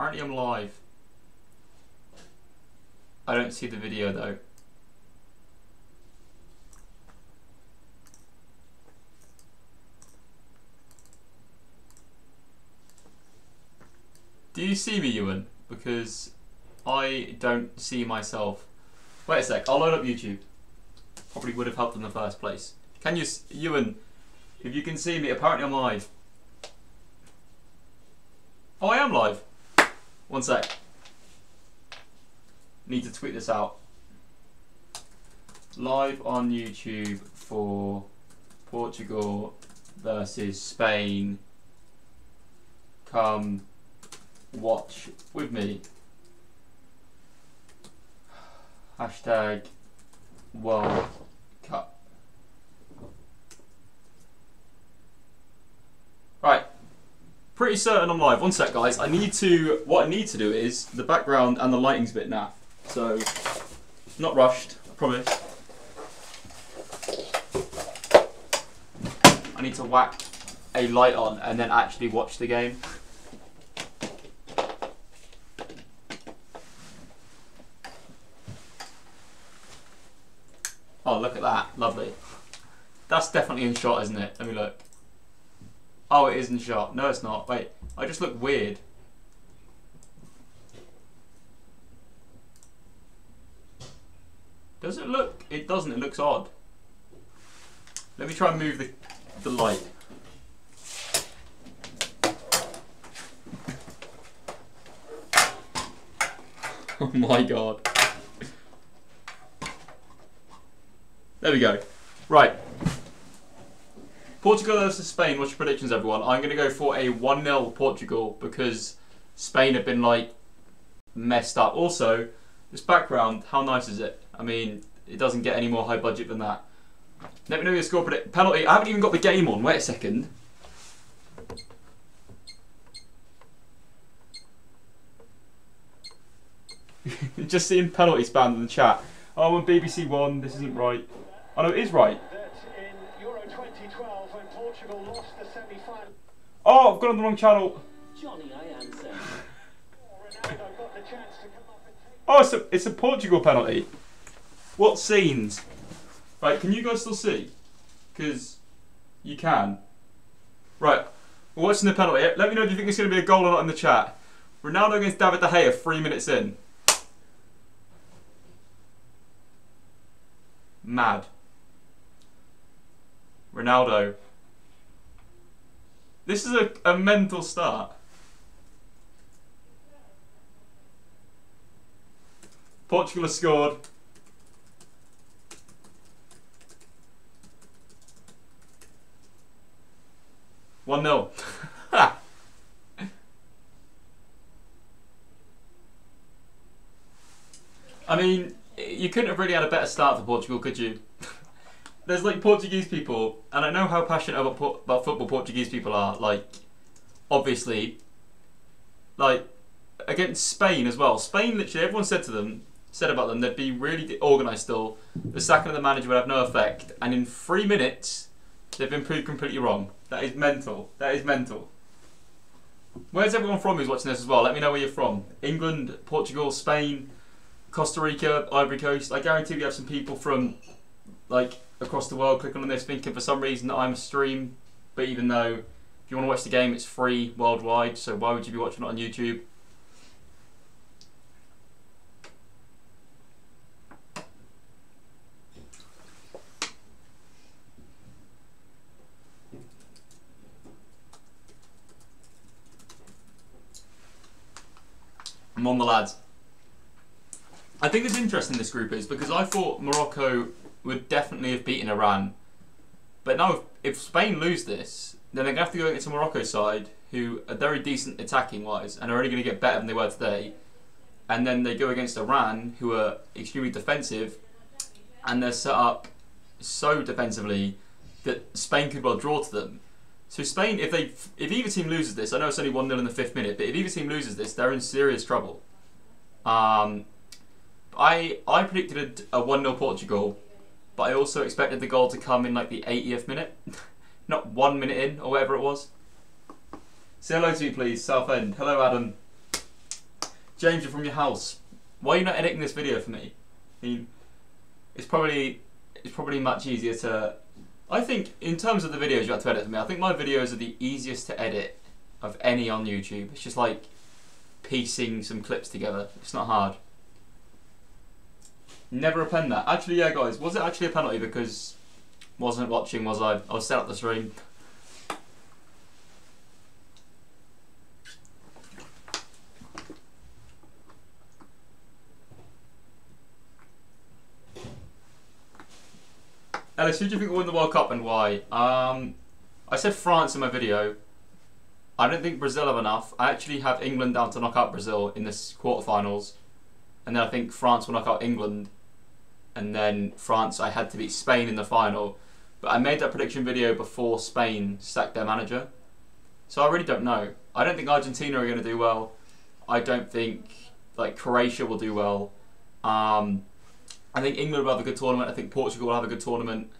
Apparently I'm live. I don't see the video though. Do you see me, Ewan? Because I don't see myself. Wait a sec, I'll load up YouTube. Probably would have helped in the first place. Can you, Ewan, if you can see me, apparently I'm live. Oh, I am live. One sec. Need to tweet this out. Live on YouTube for Portugal versus Spain. Come watch with me. Hashtag World Cup. Right. Pretty certain I'm live. One sec, guys. What I need to do is the background and the lighting's a bit naff. So, not rushed, I promise. I need to whack a light on and then actually watch the game. Oh, look at that. Lovely. That's definitely in shot, isn't it? Let me look. Oh, it is in shot. No, it's not. Wait, I just look weird. Does it look? It doesn't. It looks odd. Let me try and move the light. Oh my god. There we go. Right. Portugal versus Spain. What's your predictions, everyone? I'm going to go for a 1-0 Portugal because Spain have been like messed up. Also, this background, how nice is it? I mean, it doesn't get any more high budget than that. Let me know your score predict. Penalty. I haven't even got the game on. Wait a second. Just seeing penalty spammed in the chat. Oh, I'm on BBC One. This isn't right. Oh no, it is right. Oh, I've gone on the wrong channel. Johnny, I answer. Oh, it's a Portugal penalty. What scenes? Right, can you guys still see? Because you can. Right, we're watching the penalty. Let me know if you think it's going to be a goal or not in the chat. Ronaldo against David De Gea 3 minutes in. Mad. Ronaldo. This is a mental start. Portugal has scored. One 0. I mean, you couldn't have really had a better start for Portugal, could you? There's like Portuguese people, and I know how passionate about football Portuguese people are. Like, obviously, like against Spain as well. Spain, literally, everyone said about them, they'd be really organised still. The sacking of the manager would have no effect, and in 3 minutes, they've been proved completely wrong. That is mental. That is mental. Where's everyone from who's watching this as well? Let me know where you're from. England, Portugal, Spain, Costa Rica, Ivory Coast. I guarantee we have some people from like across the world clicking on this thinking for some reason that I'm a stream, but even though if you want to watch the game it's free worldwide, so why would you be watching it on YouTube? I'm on the lads. I think it's interesting this group is because I thought Morocco would definitely have beaten Iran. But now if Spain lose this, then they're going to have to go against a Morocco side who are very decent attacking wise and are only going to get better than they were today. And then they go against Iran who are extremely defensive and they're set up so defensively that Spain could well draw to them. So Spain, if either team loses this, I know it's only 1-0 in the 5th minute, but if either team loses this, they're in serious trouble. I predicted a 1-0 Portugal, but I also expected the goal to come in like the 80th minute, not 1 minute in or whatever it was. Say hello to me, please, Southend. Hello, Adam. James, you're from your house. Why are you not editing this video for me? I mean, it's probably much easier to... I think, in terms of the videos you have to edit for me, I think my videos are the easiest to edit of any on YouTube. It's just like piecing some clips together. It's not hard. Never a pen that. Actually, yeah, guys, was it actually a penalty? Because wasn't watching, was I? I was set up the stream. Ellis, who do you think will win the World Cup and why? I said France in my video. I don't think Brazil have enough. I actually have England down to knock out Brazil in this quarterfinals. And then I think France will knock out England. And then France, I had to beat Spain in the final. But I made that prediction video before Spain sacked their manager. So I really don't know. I don't think Argentina are going to do well. I don't think like Croatia will do well. I think England will have a good tournament. I think Portugal will have a good tournament.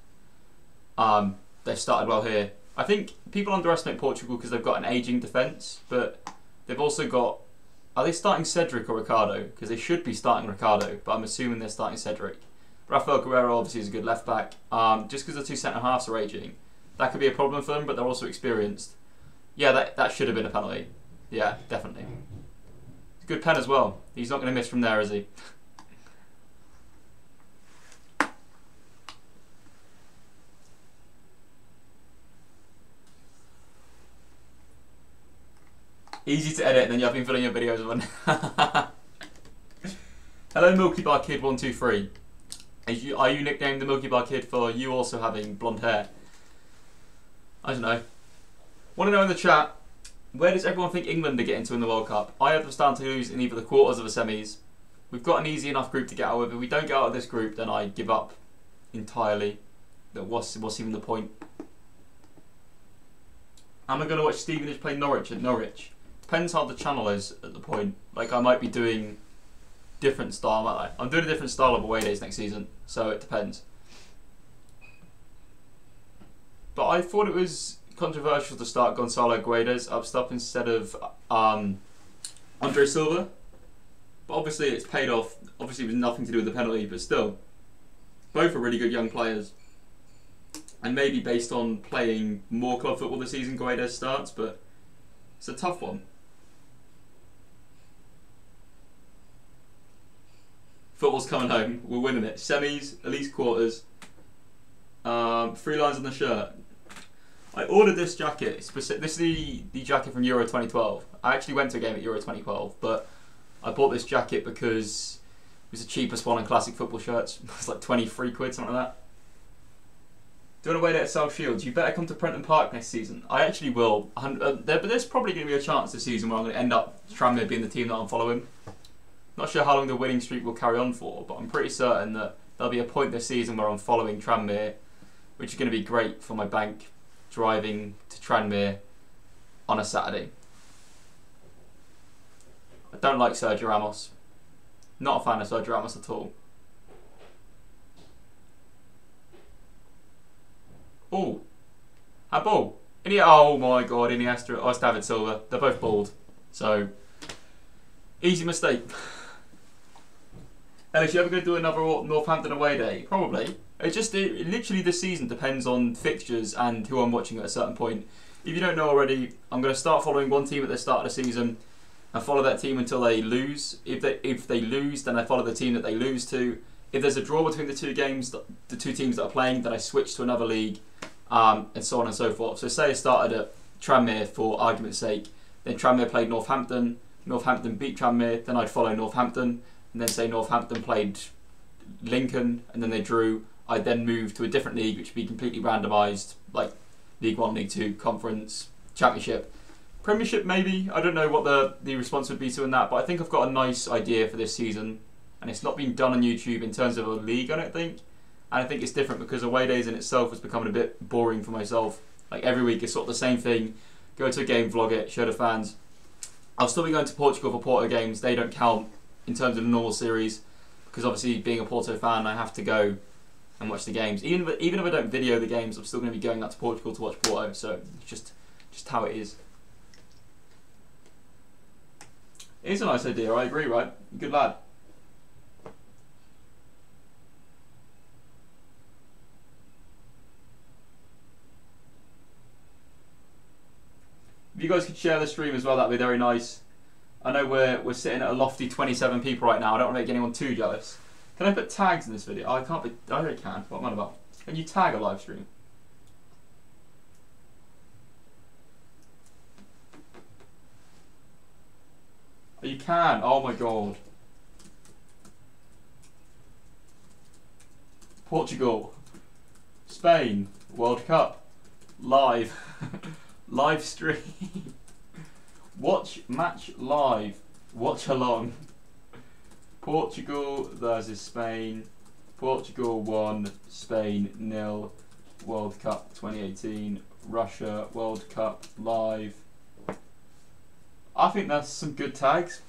They've started well here. I think people underestimate Portugal because they've got an ageing defence, but they've also got... Are they starting Cedric or Ricardo? Because they should be starting Ricardo, but I'm assuming they're starting Cedric. Rafael Guerreiro obviously is a good left back. Just because the two centre halves are ageing, that could be a problem for them, but they're also experienced. Yeah, that should have been a penalty. Yeah, definitely. Good pen as well. He's not going to miss from there, is he? Easy to edit, and then you have been filling your videos with one. Hello, Milky Bar Kid 123. Are you nicknamed the Milky Bar Kid for you also having blonde hair? I don't know. Want to know in the chat, where does everyone think England are getting to in the World Cup? I have them stand to lose in either the quarters or the semis. We've got an easy enough group to get out of. If we don't get out of this group, then I give up entirely. What's even the point? Am I going to watch Stevenage play Norwich at Norwich? Depends how the channel is at the point. Like, I might be doing different style, might I? I'm doing a different style of away days next season, so it depends. But I thought it was controversial to start Gonzalo Guedes up stop instead of Andre Silva. But obviously it's paid off. Obviously it was nothing to do with the penalty, but still. Both are really good young players. And maybe based on playing more club football this season, Guedes starts, but it's a tough one. Football's coming home. We're winning it. Semis, at least quarters. 3 lines on the shirt. I ordered this jacket. This is the jacket from Euro 2012. I actually went to a game at Euro 2012, but I bought this jacket because it was the cheapest one on classic football shirts. It's like 23 quid, something like that. Do you want to wait at South Shields? You better come to Prenton Park next season. I actually will. But there's probably going to be a chance this season where I'm going to end up Tranmere being the team that I'm following. Not sure how long the winning streak will carry on for, but I'm pretty certain that there'll be a point this season where I'm following Tranmere, which is going to be great for my bank driving to Tranmere on a Saturday. I don't like Sergio Ramos. Not a fan of Sergio Ramos at all. Oh, a ball. Oh my god, Iniesta or David Silva. They're both bald. So, easy mistake. Ellis, you ever going to do another Northampton away day? Probably. It literally this season depends on fixtures and who I'm watching at a certain point. If you don't know already, I'm going to start following one team at the start of the season and follow that team until they lose. If they lose, then I follow the team that they lose to. If there's a draw between the two games, the two teams that are playing, then I switch to another league, and so on and so forth. So say I started at Tranmere for argument's sake, then Tranmere played Northampton, Northampton beat Tranmere, then I'd follow Northampton, and then say Northampton played Lincoln, and then they drew. I'd then move to a different league, which would be completely randomised, like League 1, League 2, Conference, Championship. Premiership maybe, I don't know what the response would be to in that, but I think I've got a nice idea for this season. And it's not been done on YouTube in terms of a league, I don't think. And I think it's different because away days in itself was becoming a bit boring for myself. Like every week it's sort of the same thing. Go to a game, vlog it, show the fans. I'll still be going to Portugal for Porto games. They don't count in terms of the normal series. Because obviously being a Porto fan, I have to go and watch the games. Even if I don't video the games, I'm still going to be going out to Portugal to watch Porto. So it's just how it is. It is a nice idea, I agree, right? Good lad. If you guys could share the stream as well, that'd be very nice. I know we're sitting at a lofty 27 people right now. I don't want to make anyone too jealous. Can I put tags in this video? Oh, I can't be. I really can. What am I about? Can you tag a live stream? Oh, you can. Oh my god. Portugal, Spain, World Cup, live, live stream. Watch match live. Watch along. Portugal versus Spain. Portugal 1, Spain 0. World Cup 2018. Russia World Cup live. I think that's some good tags.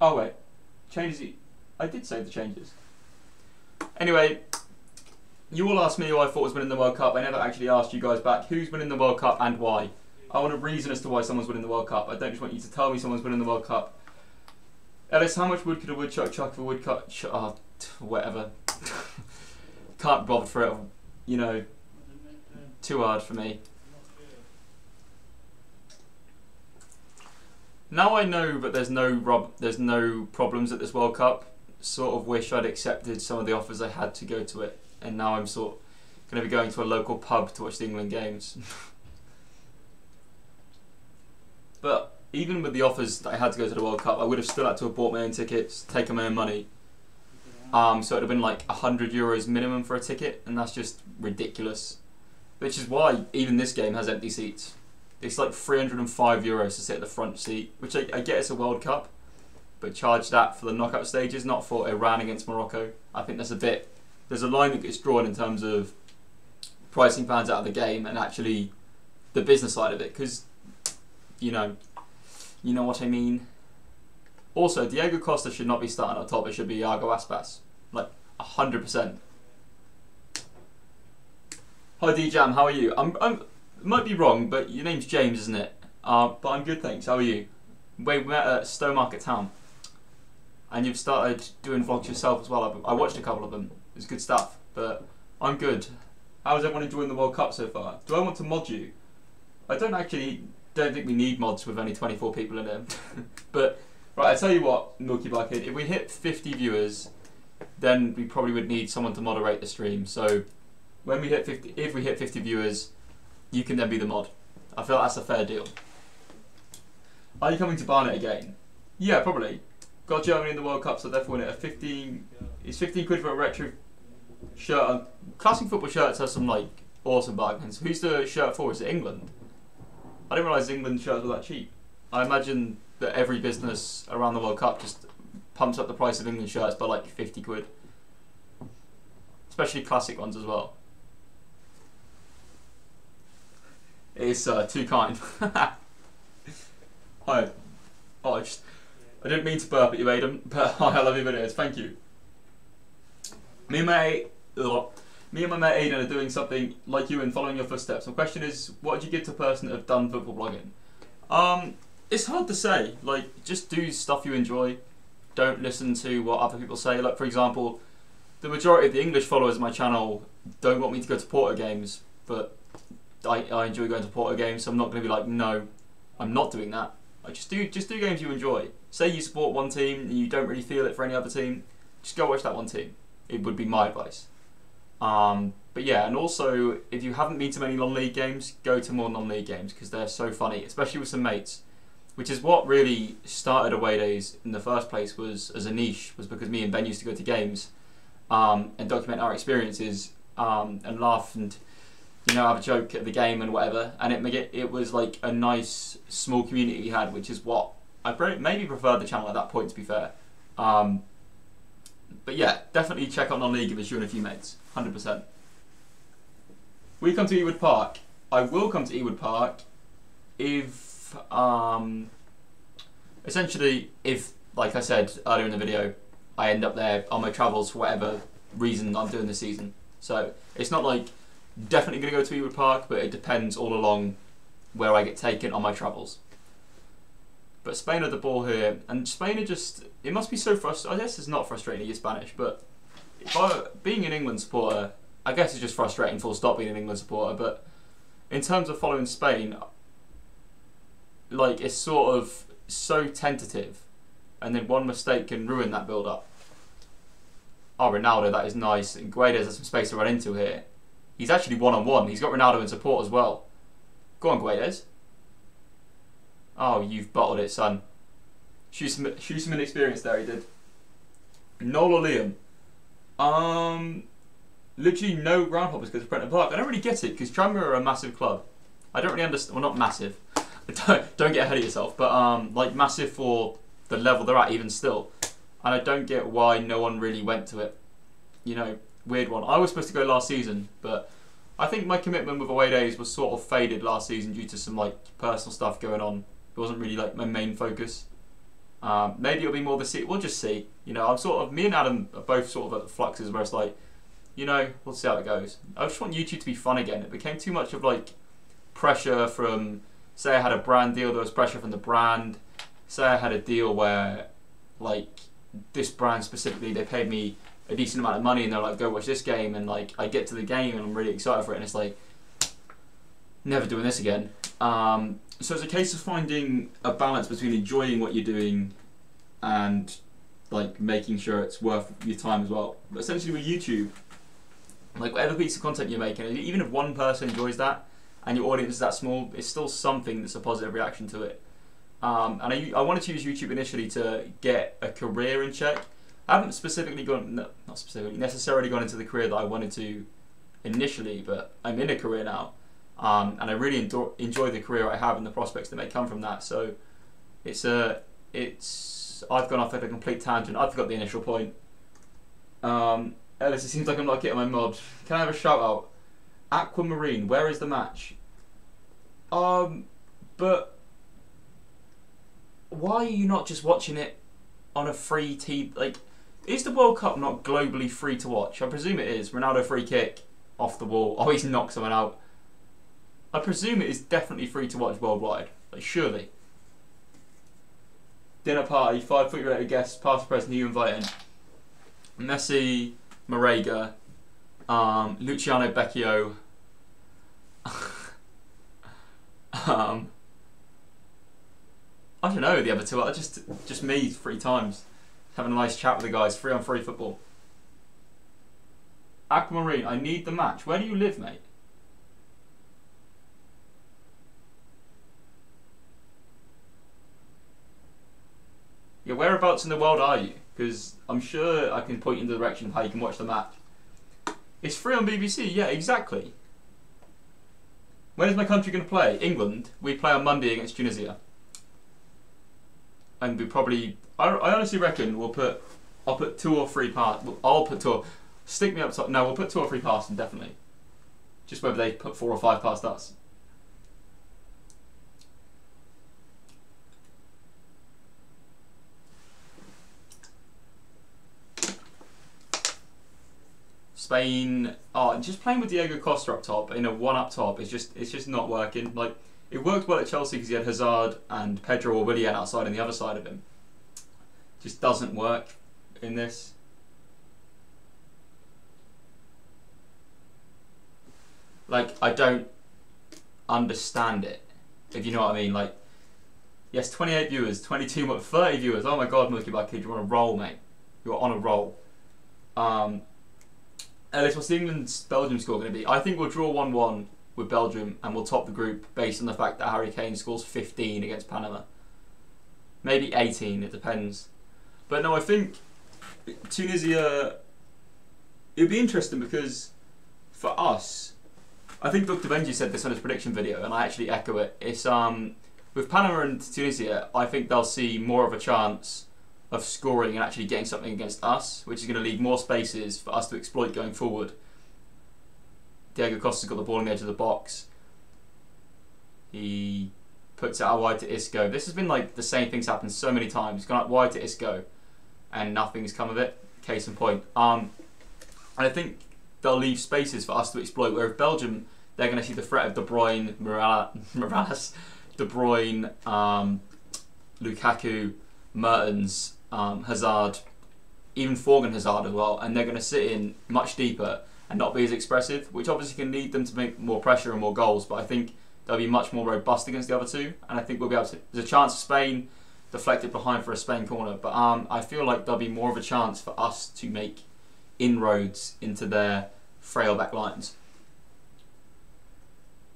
Oh wait, changes. I did say the changes. Anyway. You all asked me who I thought was winning the World Cup. I never actually asked you guys back who's winning the World Cup and why. I want a reason as to why someone's winning the World Cup. I don't just want you to tell me someone's winning the World Cup. Ellis, how much wood could a woodchuck chuck if a woodchuck... whatever. Can't be bothered for it. You know, too hard for me. Now I know that there's no problems at this World Cup. Sort of wish I'd accepted some of the offers I had to go to it. And now I'm sort of going to be going to a local pub to watch the England games. But even with the offers that I had to go to the World Cup, I would have still had to have bought my own tickets, taken my own money. So it would have been like €100 minimum for a ticket, and that's just ridiculous. Which is why even this game has empty seats. It's like €305 to sit at the front seat, which I get it's a World Cup, but charge that for the knockout stages, not for Iran against Morocco. I think that's a bit... There's a line that gets drawn in terms of pricing fans out of the game and actually the business side of it, because you know what I mean. Also, Diego Costa should not be starting up top. It should be Iago Aspas, like 100%. Hi D-Jam, how are you? I'm might be wrong, but your name's James, isn't it? But I'm good, thanks. How are you? We met at Stowmarket Town, and you've started doing vlogs yourself as well. I watched a couple of them. It's good stuff, but I'm good. How's everyone enjoying the World Cup so far? Do I want to mod you? I don't think we need mods with only 24 people in it. But right, I tell you what, Milky Bar Kid, if we hit 50 viewers, then we probably would need someone to moderate the stream. So when we hit 50, if we hit 50 viewers, you can then be the mod. I feel like that's a fair deal. Are you coming to Barnet again? Yeah, probably. Got Germany in the World Cup, so therefore win it. 15. It's 15 quid for a retro shirt. Classic football shirts have some like awesome bargains. Who's the shirt for? Is it England? I didn't realise England shirts were that cheap. I imagine that every business around the World Cup just pumps up the price of England shirts by like 50 quid. Especially classic ones as well. It is too kind. Hi. Oh, I didn't mean to burp at you, Aidan, but I love your videos. Thank you. Me and my mate Aidan are doing something like you and following your footsteps. My question is, what would you give to a person that have done football blogging? It's hard to say. Like, just do stuff you enjoy. Don't listen to what other people say. Like, for example, the majority of the English followers of my channel don't want me to go to Porto games, but I enjoy going to Porto games, so I'm not going to be like, no, I'm not doing that. Like, just do games you enjoy. Say you support one team and you don't really feel it for any other team, just go watch that one team. It would be my advice. But yeah, and also, if you haven't been to many non-league games, go to more non-league games, because they're so funny, especially with some mates. Which is what really started Away Days in the first place, was as a niche, was because me and Ben used to go to games and document our experiences and laugh and, you know, have a joke at the game and whatever. And it was like a nice small community we had, which is what I maybe preferred the channel at that point, to be fair. But yeah, definitely check out non-league if it's you and a few mates, 100%. Will you come to Ewood Park? I will come to Ewood Park if, essentially, if, like I said earlier in the video, I end up there on my travels for whatever reason I'm doing this season. So it's not like Definitely going to go to Ewood Park, but it depends all along where I get taken on my travels. But Spain had the ball here, and Spain are just, it must be so frustrating. I guess it's not frustrating, you're Spanish, but being an England supporter, I guess it's just frustrating full stop being an England supporter, but in terms of following Spain, like, it's sort of so tentative, and then one mistake can ruin that build-up. Oh, Ronaldo, that is nice, and Guedes has some space to run into here. He's actually one-on-one, he's got Ronaldo in support as well. Go on, Guedes. Oh, you've bottled it, son. Shoot some inexperience there, he did. Noel or Liam? Literally no ground hoppers go to Prenton Park. I don't really get it, because Tranmere are a massive club. I don't really understand, well, not massive. Don't get ahead of yourself, but like massive for the level they're at, even still. And I don't get why no one really went to it. You know, weird one. I was supposed to go last season, but I think my commitment with away days was sort of faded last season due to some like personal stuff going on. It wasn't really like my main focus. Maybe it'll be more this season. We'll just see. You know, I'm sort of, me and Adam are both sort of at the fluxes where it's like, you know, we'll see how it goes. I just want YouTube to be fun again. It became too much of like pressure from, say I had a brand deal, there was pressure from the brand. Say I had a deal where like this brand specifically, they paid me a decent amount of money and they're like, go watch this game, and like I get to the game and I'm really excited for it, and it's like, never doing this again. So it's a case of finding a balance between enjoying what you're doing and like making sure it's worth your time as well. But essentially with YouTube, like whatever piece of content you're making, even if one person enjoys that and your audience is that small, it's still something that's a positive reaction to it. And I wanted to use YouTube initially to get a career in check. I haven't specifically gone, no, not specifically, necessarily gone into the career that I wanted to initially, but I'm in a career now. And I really enjoy the career I have and the prospects that may come from that. So I've gone off at a complete tangent. I forgot the initial point. Ellis, it seems like I'm not getting my mod. Can I have a shout out? Aquamarine, where is the match? But why are you not just watching it on a free TV? Like, is the World Cup not globally free to watch? I presume it is. Ronaldo free kick off the wall. Oh, he's knocked someone out. I presume it is definitely free to watch worldwide. Like, surely. Dinner party, 5 foot related guests, past, present, who you inviting? Messi, Marega, Luciano Becchio. I don't know the other two. Just me 3 times, having a nice chat with the guys. 3-on-3 football. Aquamarine, I need the match. Where do you live, mate? Yeah, whereabouts in the world are you? Because I'm sure I can point you in the direction of how you can watch the match. It's free on BBC, yeah, exactly. When is my country going to play? England. We play on Monday against Tunisia. And we probably, I honestly reckon I'll put 2 or 3 past, I'll put 2, stick me up top, no, we'll put 2 or 3 past them, definitely. Just whether they put 4 or 5 past us. Spain, just playing with Diego Costa up top, in a 1 up top, it's just not working. Like, it worked well at Chelsea because he had Hazard and Pedro or Willian outside on the other side of him. Just doesn't work in this. Like, I don't understand it, if you know what I mean. Like, yes, 28 viewers, 22, 30 viewers. Oh my God, Milky Bar Kid, you're on a roll, mate. You're on a roll. Ellis, what's the England-Belgium score going to be? I think we'll draw 1-1 with Belgium and we'll top the group based on the fact that Harry Kane scores 15 against Panama. Maybe 18, it depends. But no, I think Tunisia, it'd be interesting because for us, I think Dr. Benji said this on his prediction video and I actually echo it. It's with Panama and Tunisia, I think they'll see more of a chance of scoring and actually getting something against us, which is going to leave more spaces for us to exploit going forward. Diego Costa's got the ball on the edge of the box. He puts it out wide to Isco. This has been like the same thing's happened so many times. He's gone out wide to Isco and nothing's come of it. Case in point. And I think they'll leave spaces for us to exploit. Where if Belgium, they're going to see the threat of De Bruyne, Morales, De Bruyne, Lukaku, Mertens, Hazard, even Thorgan Hazard as well, and they're going to sit in much deeper and not be as expressive, which obviously can lead them to make more pressure and more goals. But I think they'll be much more robust against the other two, and I think we'll be able to. There's a chance of Spain deflect it behind for a Spain corner, but I feel like there'll be more of a chance for us to make inroads into their frail back lines.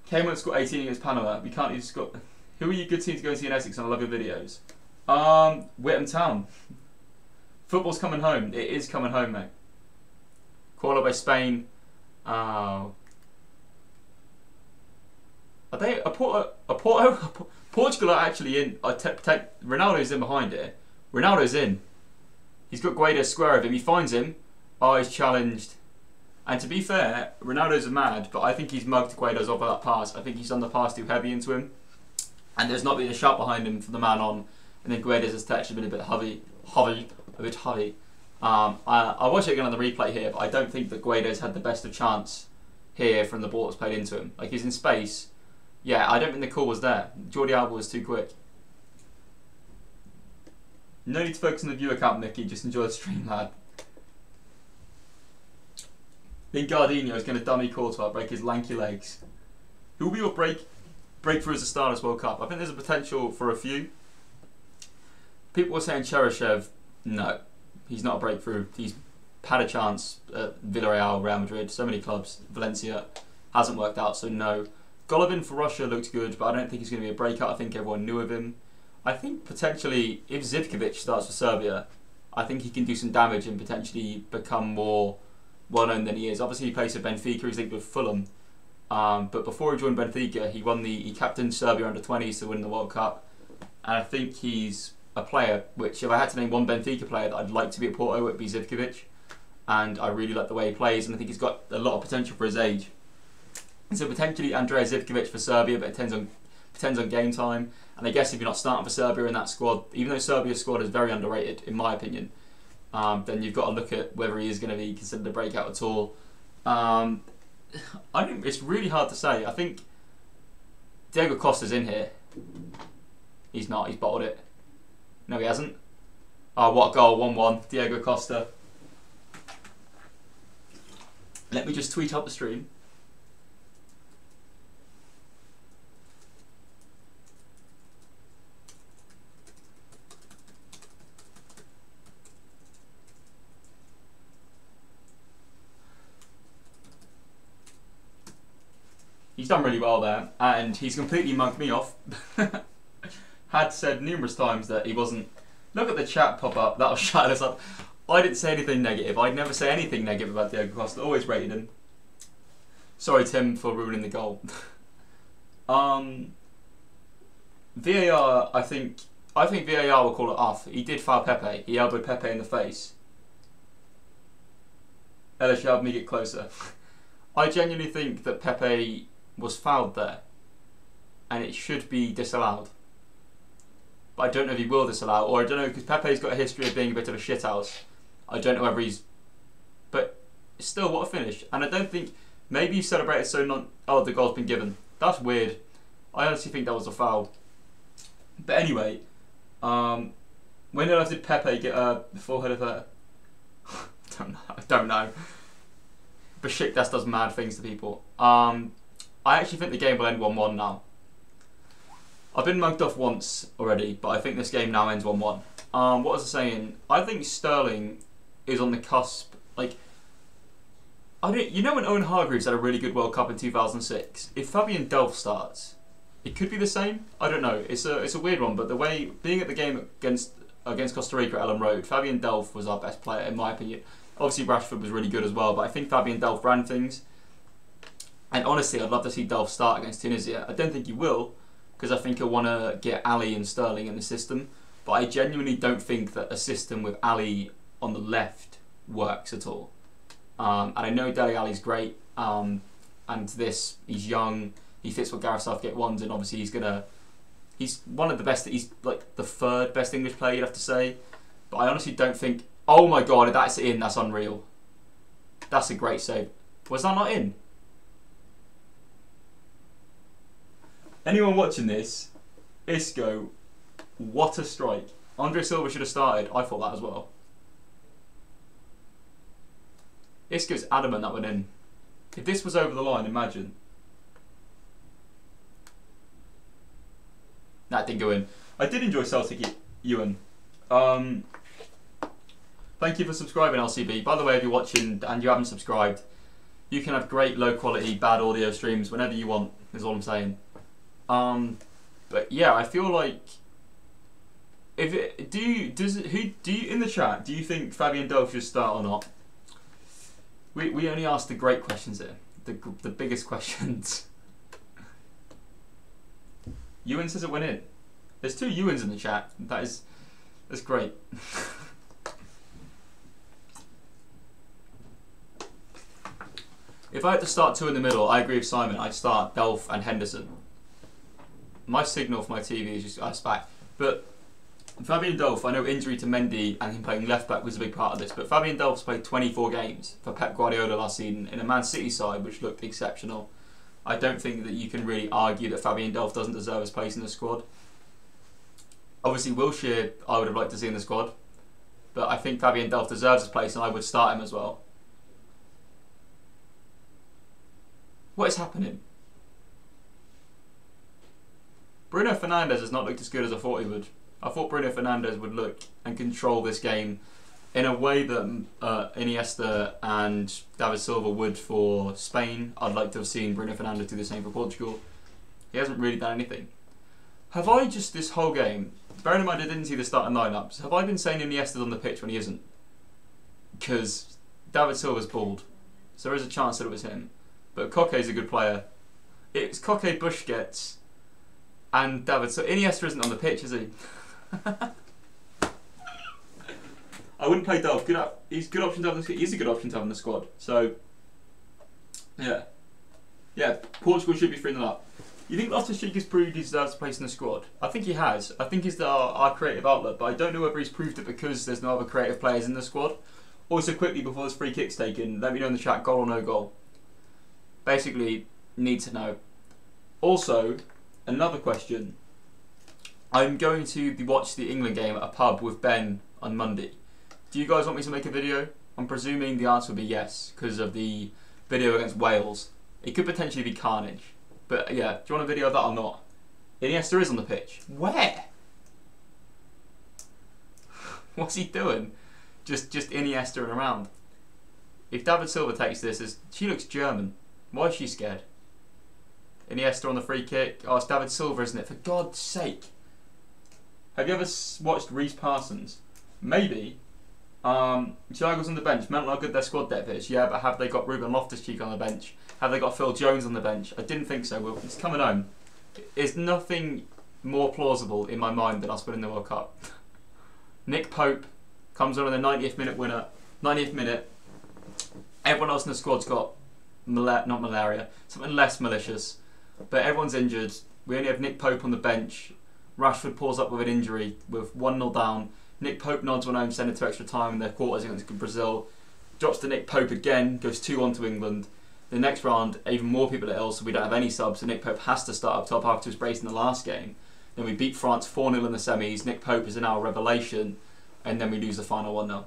Cayman scored 18 against Panama. We can't even score. Who are you good team to go and see in Essex? And I love your videos. Whittam Town. Football's coming home. It is coming home, mate. Called by Spain. Are they Portugal are actually in. Ronaldo's in behind it. Ronaldo's in. He's got Guedes square of him. He finds him. Oh, he's challenged. And to be fair, Ronaldo's mad, but I think he's mugged Guedes off of that pass. I think he's done the pass too heavy into him. And there's not been a shot behind him for the man on. And then Guedes' touch has been a bit heavy. I watch it again on the replay here, but I don't think that Guedes had the best of chance here from the ball that's played into him. Like, he's in space. Yeah, I don't think the call was there. Jordi Alba was too quick. No need to focus on the viewer count, Mickey. Just enjoy the stream, lad. I think Gardino is going to dummy Courtois, break his lanky legs. Who will be your breakthrough as a star in this World Cup? I think there's a potential for a few. People were saying Cheryshev. No, he's not a breakthrough. He's had a chance at Villarreal, Real Madrid, so many clubs. Valencia hasn't worked out, so no. Golovin for Russia looked good, but I don't think he's going to be a breakout. I think everyone knew of him. I think potentially, if Zivkovic starts for Serbia, I think he can do some damage and potentially become more well-known than he is. Obviously, he plays for Benfica, he's linked with Fulham. But before he joined Benfica, he captained Serbia under-20s to win the World Cup. And I think he's a player which, if I had to name one Benfica player that I'd like to be at Porto, it would be Zivkovic. And I really like the way he plays, and I think he's got a lot of potential for his age. So potentially Andrea Zivkovic for Serbia, but it depends on game time. And I guess if you're not starting for Serbia in that squad, even though Serbia's squad is very underrated, in my opinion, then you've got to look at whether he is going to be considered a breakout at all. I think it's really hard to say. I think Diego Costa's in here. He's not. He's bottled it. No, he hasn't. Oh, what a goal. 1-1. Diego Costa. Let me just tweet up the stream. He's done really well there, and he's completely mugged me off. Had said numerous times that he wasn't. Look at the chat pop up, that'll shut us up. I didn't say anything negative. I'd never say anything negative about Diego Costa. Always rated him. Sorry, Tim, for ruining the goal. VAR, I think VAR will call it off. He did foul Pepe. He elbowed Pepe in the face. Elish, help me get closer. I genuinely think that Pepe was fouled there, and it should be disallowed. But I don't know if he will disallow, or I don't know, because Pepe's got a history of being a bit of a shithouse. I don't know whether he's... But still, what a finish. And I don't think... Maybe he celebrated so non... Oh, the goal's been given. That's weird. I honestly think that was a foul. But anyway, when else did Pepe get a full head of hair? I don't know. Besiktas does mad things to people. I actually think the game will end 1-1 now. I've been mugged off once already, but I think this game now ends 1-1. What was I saying? I think Sterling is on the cusp. Like, you know when Owen Hargreaves had a really good World Cup in 2006? If Fabian Delph starts, it could be the same. I don't know. It's a weird one, but the way being at the game against Costa Rica at Ellen Road, Fabian Delph was our best player in my opinion. Obviously Rashford was really good as well, but I think Fabian Delph ran things. And honestly, I'd love to see Delph start against Tunisia. I don't think he will, because I think he'll want to get Ali and Sterling in the system. But I genuinely don't think that a system with Ali on the left works at all. And I know Dele Alli's great, and he's young, he fits what Gareth Southgate wants, and obviously he's one of the best, he's like the third best English player, you'd have to say. But I honestly don't think, oh my god, that's in, that's unreal. That's a great save. Was that not in? Anyone watching this, Isco, what a strike. Andre Silva should have started. I thought that as well. Isco's adamant that went in. If this was over the line, imagine. That didn't go in. I did enjoy Celtic Ewan. Thank you for subscribing, LCB. By the way, if you're watching and you haven't subscribed, you can have great low quality, bad audio streams whenever you want, is all I'm saying. But yeah, I feel like do you in the chat, do you think Fabian Delph should start or not? We only ask the great questions here, the biggest questions. Ewan says it went in. There's 2 Ewans in the chat. That's great. If I had to start 2 in the middle, I agree with Simon. I'd start Delph and Henderson. My signal for my TV is just us back. But Fabian Delph, I know injury to Mendy and him playing left back was a big part of this, but Fabian Delph's played 24 games for Pep Guardiola last season in a Man City side which looked exceptional. I don't think that you can really argue that Fabian Delph doesn't deserve his place in the squad. Obviously Wilshere I would have liked to see in the squad, but I think Fabian Delph deserves his place and I would start him as well. What is happening? Bruno Fernandes has not looked as good as I thought he would. I thought Bruno Fernandes would look and control this game in a way that Iniesta and David Silva would for Spain. I'd like to have seen Bruno Fernandes do the same for Portugal. He hasn't really done anything. Have I just this whole game, bearing in mind I didn't see the starting lineups, have I been saying Iniesta's on the pitch when he isn't? Because David Silva's bald, so there is a chance that it was him. But Koke's a good player. It's Koke, Busquets, and David Silva. Iniesta isn't on the pitch, is he? I wouldn't play Delph. He's a good option to have in the squad. He's a good option to have in the squad. So, yeah. Yeah, Portugal should be 3-0 up. You think Loftus-Cheek has proved he deserves a place in the squad? I think he has. I think he's our creative outlet, but I don't know whether he's proved it because there's no other creative players in the squad. Also, quickly, before this free kick's taken, let me know in the chat, goal or no goal. Basically, need to know. Also, another question. I'm going to watch the England game at a pub with Ben on Monday. Do you guys want me to make a video? I'm presuming the answer would be yes, because of the video against Wales. It could potentially be carnage. But yeah, do you want a video of that or not? Iniesta is on the pitch. Where? What's he doing? Just Iniesta and around. If David Silva takes this, she looks German. Why is she scared? Iniesta on the free kick. Oh, it's David Silva, isn't it? For God's sake. Have you ever watched Reece Parsons? Maybe. Thiago's on the bench. Mental how good their squad depth is. Yeah, but have they got Ruben Loftus-Cheek on the bench? Have they got Phil Jones on the bench? I didn't think so. Well, it's coming home. There's nothing more plausible in my mind than us winning the World Cup. Nick Pope comes on in the 90th minute winner. 90th minute. Everyone else in the squad's got not malaria, something less malicious. But everyone's injured. We only have Nick Pope on the bench. Rashford pulls up with an injury with 1-0 down. Nick Pope nods one home, send it to extra time in their quarters against Brazil. Drops to Nick Pope again, goes 2-1 to England. The next round, even more people are ill, so we don't have any subs, so Nick Pope has to start up top after his brace in the last game. Then we beat France 4-0 in the semis. Nick Pope is now a revelation, and then we lose the final 1-0.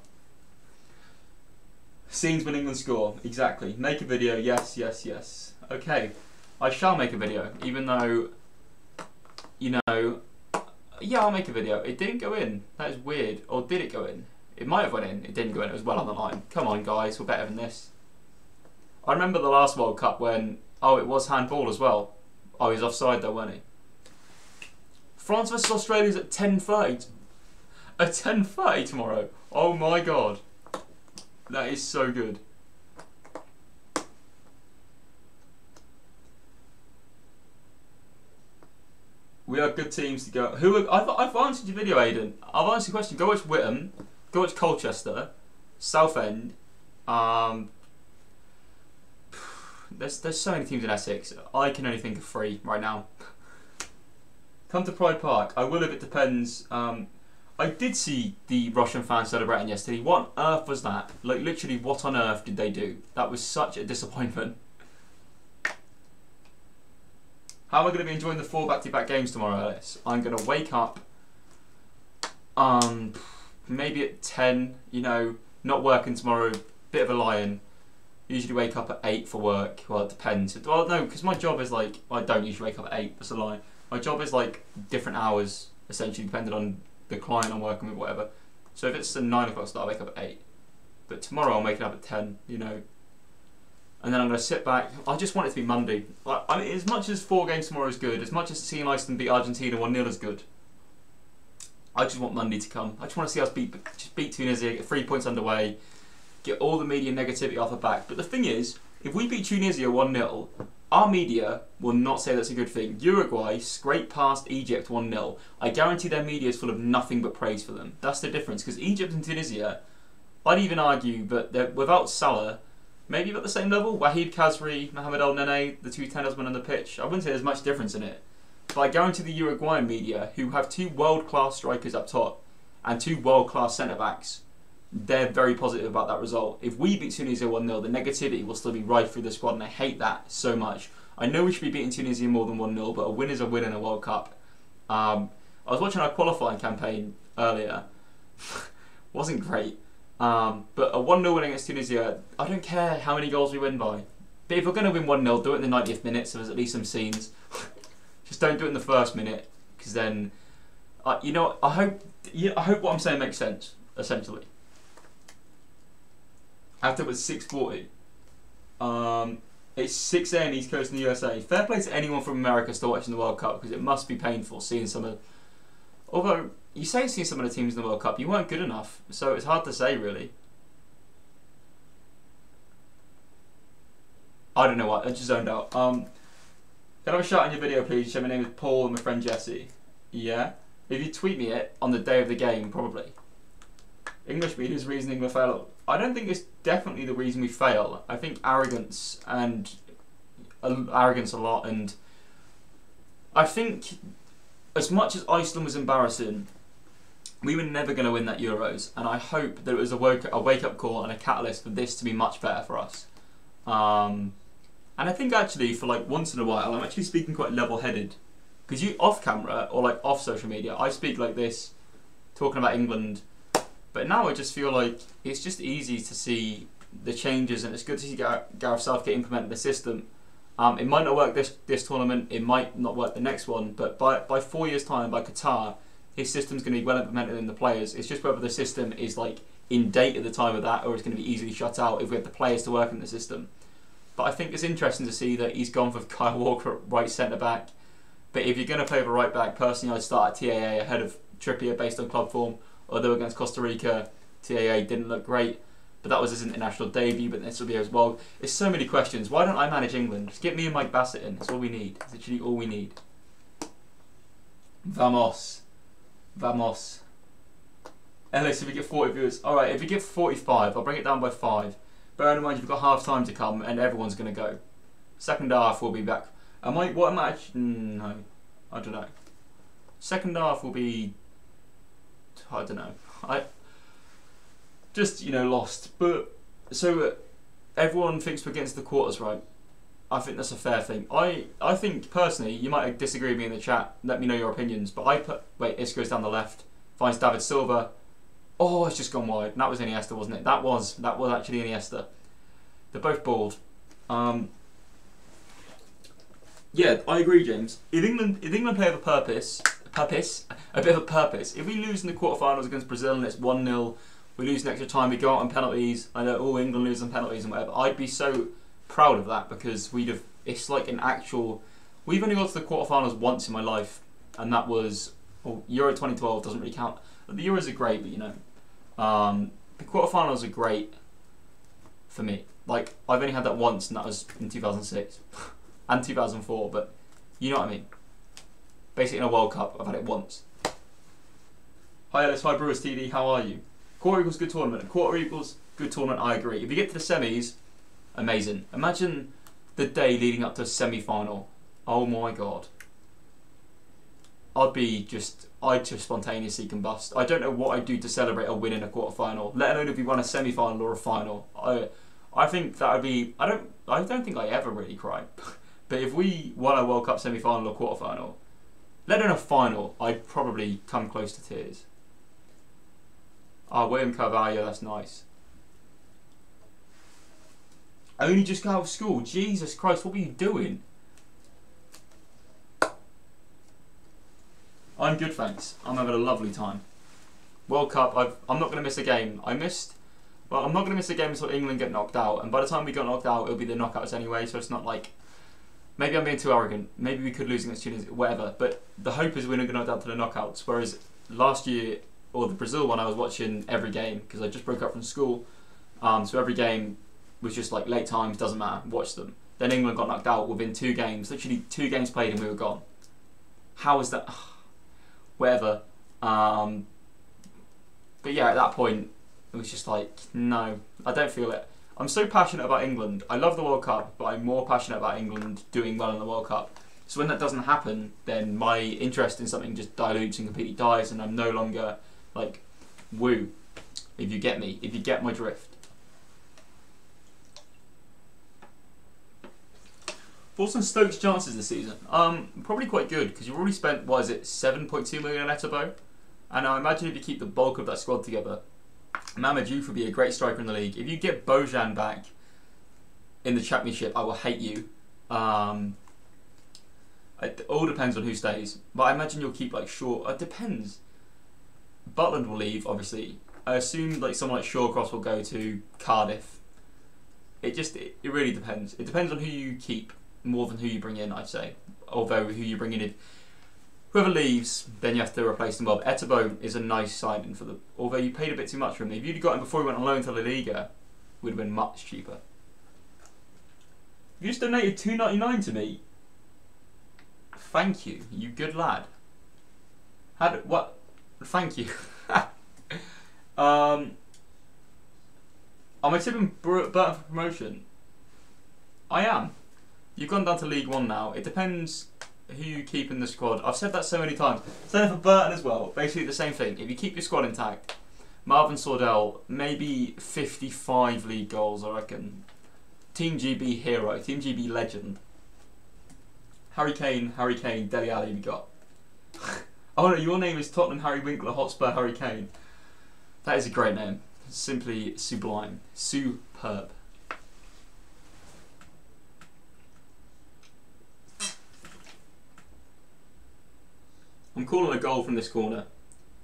Scenes when England score, exactly. Make a video, yes, yes, yes. Okay, I shall make a video, even though, you know, yeah, I'll make a video. It didn't go in. That is weird. Or did it go in? It might have went in. It didn't go in. It was well on the line. Come on, guys. We're better than this. I remember the last World Cup when... Oh, it was handball as well. Oh, he was offside though, wasn't he? France versus Australia is at 10:30. At 10:30 tomorrow. Oh my god. That is so good. We are good teams to go. I've answered your video, Aidan. I've answered your question. Go watch Whittam. Go watch Colchester. Southend. There's so many teams in Essex. I can only think of 3 right now. Come to Pride Park. I will if it depends. I did see the Russian fans celebrating yesterday. What on earth was that? Like, literally, what on earth did they do? That was such a disappointment. How am I going to be enjoying the 4 back-to-back games tomorrow, Alice? I'm going to wake up, maybe at 10, you know, not working tomorrow, bit of a lion. Usually wake up at 8 for work. Well, it depends. Well, no, because my job is like, I don't usually wake up at 8, that's a lie. My job is like different hours, essentially, depending on the client I'm working with, whatever. So if it's a 9 o'clock start, I wake up at 8. But tomorrow I'm waking up at 10, you know. And then I'm going to sit back. I just want it to be Monday. I mean, as much as 4 games tomorrow is good, as much as seeing Iceland beat Argentina 1-0 is good, I just want Monday to come. I just want to see us beat Tunisia, get 3 points underway, get all the media negativity off the back. But the thing is, if we beat Tunisia 1-0, our media will not say that's a good thing. Uruguay scraped past Egypt 1-0. I guarantee their media is full of nothing but praise for them. That's the difference, because Egypt and Tunisia, I'd even argue, but they're, without Salah, maybe at the same level. Wahid Khazri, Mohamed El Nene, the 2 tennismen on the pitch. I wouldn't say there's much difference in it. But I guarantee the Uruguayan media, who have 2 world-class strikers up top and 2 world-class centre-backs, they're very positive about that result. If we beat Tunisia 1-0, the negativity will still be right through the squad, and I hate that so much. I know we should be beating Tunisia more than 1-0, but a win is a win in a World Cup. I was watching our qualifying campaign earlier. Wasn't great. But a 1-0 win against Tunisia, I don't care how many goals we win by. But if we're going to win 1-0, do it in the 90th minute so there's at least some scenes. Just don't do it in the first minute, because then, you know, I hope what I'm saying makes sense, essentially. After it was 6:40, it's 6 a.m. East Coast in the USA. Fair play to anyone from America still watching the World Cup, because it must be painful seeing some of. Although you say seeing some of the teams in the World Cup, you weren't good enough, so it's hard to say really. I don't know what, I just zoned out. Can I have a shout on your video, please? Show my name is Paul and my friend Jesse. Yeah? If you tweet me it on the day of the game, probably. English media's reasoning we fail. I don't think it's definitely the reason we fail. I think arrogance a lot, and I think as much as Iceland was embarrassing, we were never going to win that Euros, and I hope that it was a wake-up call and a catalyst for this to be much better for us. And I think actually, for like once in a while, I'm actually speaking quite level-headed. Because you, off camera, or like off social media, I speak like this, talking about England. But now I just feel like it's just easy to see the changes, and it's good to see Gareth Southgate implement the system. It might not work this tournament, it might not work the next one, but by 4 years' time, by Qatar, his system's going to be well implemented in the players. It's just whether the system is like in date at the time of that, or it's going to be easily shut out if we have the players to work in the system. But I think it's interesting to see that he's gone for Kyle Walker at right centre-back. But if you're going to play with a right-back, personally I'd start at TAA ahead of Trippier based on club form. Although against Costa Rica, TAA didn't look great. But that was his international debut, but this will be as well. There's so many questions. Why don't I manage England? Just get me and Mike Bassett in. That's all we need. It's literally all we need. Vamos. Vamos. Ellis, if we get 40 viewers. Alright, if we get 45, I'll bring it down by 5. Bear in mind, you've got half time to come and everyone's going to go. Second half will be back. What am I actually... No. I don't know. Second half will be... I don't know. Just, you know, lost. But, so, everyone thinks we're against the quarters, right? I think that's a fair thing. I think, personally, you might disagree with me in the chat. Let me know your opinions. But I put... Wait, Isco's down the left. Finds David Silva. Oh, it's just gone wide. And that was Iniesta, wasn't it? That was actually Iniesta. They're both bald. Yeah, I agree, James. If England play with a purpose, a bit of a purpose. If we lose in the quarterfinals against Brazil and it's 1-0, we lose in extra time, we go out on penalties. I know, oh, England lose on penalties and whatever. I'd be so proud of that, because we'd have. It's like an actual. We've only got to the quarterfinals once in my life, and that was Euro 2012. Doesn't really count. The Euros are great, but you know. The quarterfinals are great for me. Like, I've only had that once, and that was in 2006 and 2004. But you know what I mean. Basically, in a World Cup, I've had it once. Hi Alice, hi Brewers TD, how are you? Quarter equals good tournament. Quarter equals good tournament. I agree. If you get to the semis, amazing. Imagine the day leading up to a semi-final. Oh my god. I'd just spontaneously combust. I don't know what I'd do to celebrate a win in a quarter-final, let alone if we won a semi-final or a final. I think that would be, I don't think I ever really cry. But if we won a World Cup semi-final or quarter-final, let alone a final, I'd probably come close to tears. William Carvalho, that's nice. Only just got out of school. Jesus Christ, what were you doing? I'm good, thanks. I'm having a lovely time. World Cup, I'm not going to miss a game. I'm not going to miss a game until England get knocked out. And by the time we got knocked out, it'll be the knockouts anyway. So it's not like, maybe I'm being too arrogant. Maybe we could lose against Tunisia, whatever. But the hope is we're going to get knocked out to the knockouts. Whereas last year, or the Brazil one, I was watching every game because I just broke up from school. So every game was just like late times, doesn't matter, watch them. Then England got knocked out within 2 games, literally 2 games played and we were gone. How is that? Whatever. But yeah, at that point, it was just like, no, I don't feel it. I'm so passionate about England. I love the World Cup, but I'm more passionate about England doing well in the World Cup. So when that doesn't happen, then my interest in something just dilutes and completely dies, and I'm no longer like, woo, if you get me, if you get my drift. Thoughts on Stoke's chances this season? Probably quite good, because you've already spent, what is it, 7.2 million on Etebo? And I imagine if you keep the bulk of that squad together, Mamadou Diouf would be a great striker in the league. If you get Bojan back in the Championship, I will hate you. It all depends on who stays. But I imagine you'll keep like Shaw. It depends. Butland will leave, obviously. I assume like someone like Shawcross will go to Cardiff. It really depends. It depends on who you keep more than who you bring in, I'd say. Although who you bring in, if whoever leaves, then you have to replace them. Bob Etebo is a nice signing for them. Although you paid a bit too much for him. If you'd got him before he went on loan to La Liga, it would have been much cheaper. You just donated $2.99 to me. Thank you, you good lad. What? Thank you. Am I tipping Burton for promotion? I am. You've gone down to League One now. It depends who you keep in the squad. I've said that so many times. Same for Burton as well. Basically the same thing. If you keep your squad intact, Marvin Sordell, maybe 55 league goals, I reckon. Team GB hero, Team GB legend. Harry Kane, Dele Alli we got. Oh no, your name is Tottenham Harry Winkler, Hotspur Harry Kane. That is a great name. Simply sublime. Superb. I'm calling a goal from this corner.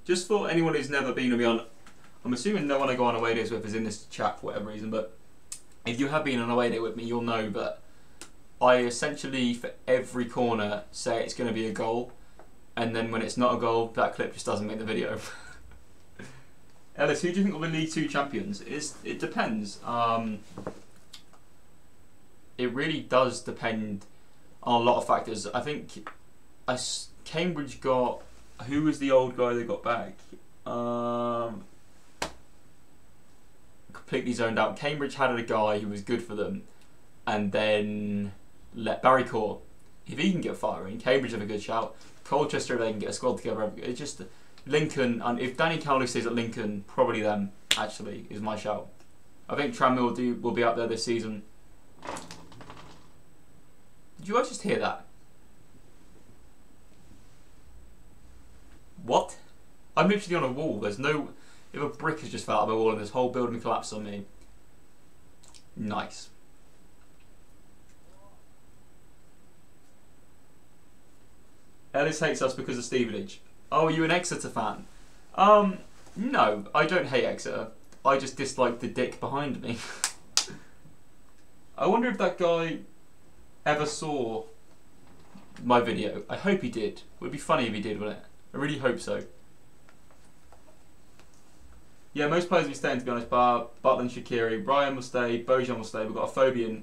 Just for anyone who's never been with me on... I'm assuming no one I go on away days with is in this chat for whatever reason, but if you have been on a away day with me, you'll know that I essentially, for every corner, say it's going to be a goal, and then when it's not a goal, that clip just doesn't make the video. Ellis, who do you think will be League 2 champions? It depends. It really does depend on a lot of factors. I think Cambridge got... Who was the old guy they got back? Completely zoned out. Cambridge had a guy who was good for them, and then let Barry Core. If he can get firing, Cambridge have a good shout. Colchester, if they can get a squad together. It's just Lincoln, and if Danny Cowley stays at Lincoln, probably them. Actually, is my shout. I think Tranmere will be up there this season. Did you guys just hear that? What? I'm literally on a wall. There's no... If a brick has just fell out of my wall and this whole building collapsed on me. Nice. Ellis hates us because of Stevenage. Oh, are you an Exeter fan? No, I don't hate Exeter. I just dislike the dick behind me. I wonder if that guy ever saw my video. I hope he did. It would be funny if he did, wouldn't it? I really hope so. Yeah, most players will be staying, to be honest. Bar, Butland, Shaqiri, Ryan will stay, Bojan will stay. We've got a Phobian.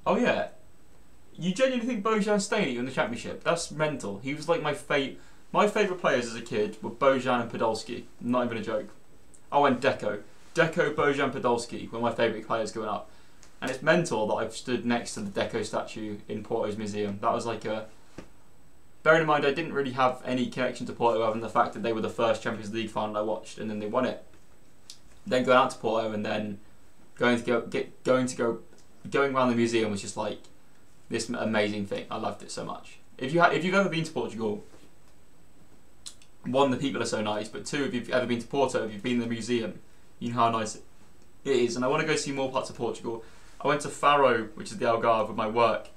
Oh yeah. You genuinely think Bojan's staying in the Championship? That's mental. He was like my favourite players as a kid were Bojan and Podolski. Not even a joke. Oh, and Deco. Deco, Bojan, Podolski were my favourite players growing up. And it's mental that I've stood next to the Deco statue in Porto's museum. That was like a... bearing in mind I didn't really have any connection to Porto other than the fact that they were the first Champions League final I watched, and then they won it. Then going out to Porto and then going around the museum was just like this amazing thing. I loved it so much. If you've ever been to Portugal, one, the people are so nice, but two, if you've ever been to Porto, if you've been in the museum, you know how nice it is. And I want to go see more parts of Portugal. I went to Faro, which is the Algarve, with my work.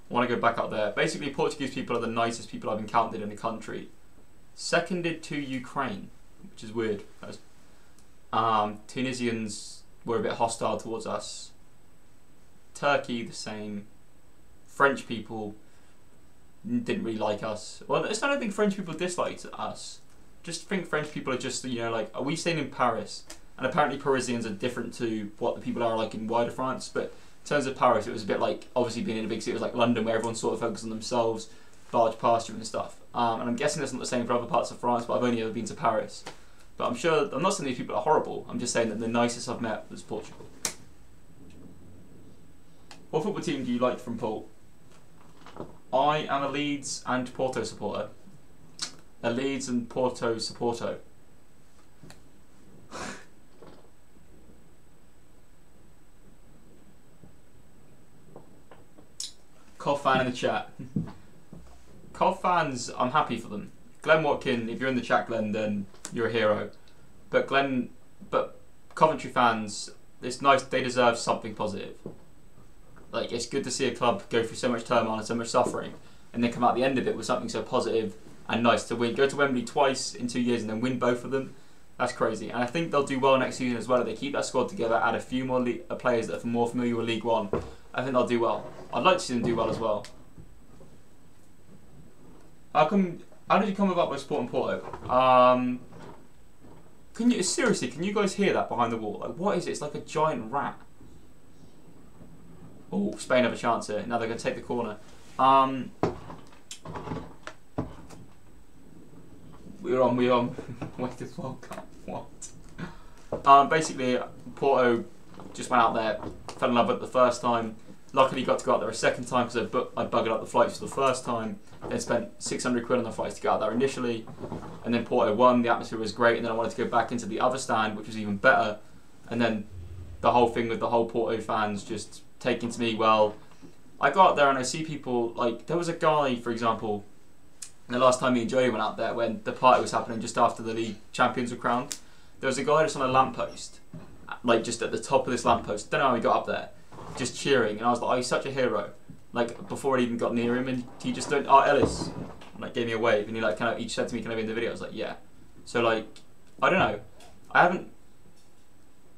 I want to go back up there. Basically, Portuguese people are the nicest people I've encountered in the country. Seconded to Ukraine, which is weird. Tunisians were a bit hostile towards us. Turkey, the same. French people didn't really like us. Well, I don't think French people disliked us. Just think French people are just, you know, like, are we staying in Paris? And apparently Parisians are different to what the people are like in wider France. But in terms of Paris, it was a bit like, obviously being in a big city, it was like London, where everyone sort of focused on themselves, barge past you and stuff. And I'm guessing that's not the same for other parts of France, but I've only ever been to Paris. But I'm sure, I'm not saying these people are horrible, I'm just saying that the nicest I've met was Portugal. What football team do you like from Paul? I am a Leeds and Porto supporter. A Leeds and Porto supporter. Cov fan in the chat. Cov fans, I'm happy for them. Glenn Watkin, if you're in the chat, Glenn, then you're a hero. But Coventry fans, it's nice, they deserve something positive. Like, it's good to see a club go through so much turmoil and so much suffering, and then come out the end of it with something so positive and nice to win. Go to Wembley twice in 2 years and then win both of them. That's crazy. And I think they'll do well next season as well. If they keep that squad together, add a few more players that are more familiar with League One, I think they'll do well. I'd like to see them do well as well. How did you come about by supporting Porto? Seriously, can you guys hear that behind the wall? Like, what is it? It's like a giant rat. Oh, Spain have a chance here. Now they're going to take the corner. We're on. Wait, this World Cup. What? Basically, Porto just went out there, fell in love with it the first time. Luckily, got to go out there a second time because I buggered up the flights for the first time. Then spent 600 quid on the flights to go out there initially, and then Porto won. The atmosphere was great, and then I wanted to go back into the other stand, which was even better. And then the whole thing with the whole Porto fans just taking to me. Well, I go out there and I see people, like, there was a guy, for example, the last time me and Joey went out there when the party was happening just after the league champions were crowned. There was a guy just on a lamppost, like just at the top of this lamppost. Don't know how he got up there, just cheering, and I was like, oh, he's such a hero. Like, before I even got near him, and he just don't, oh, Ellis, like, gave me a wave, and he said to me, can I be in the video? I was like, yeah. So, like, I don't know.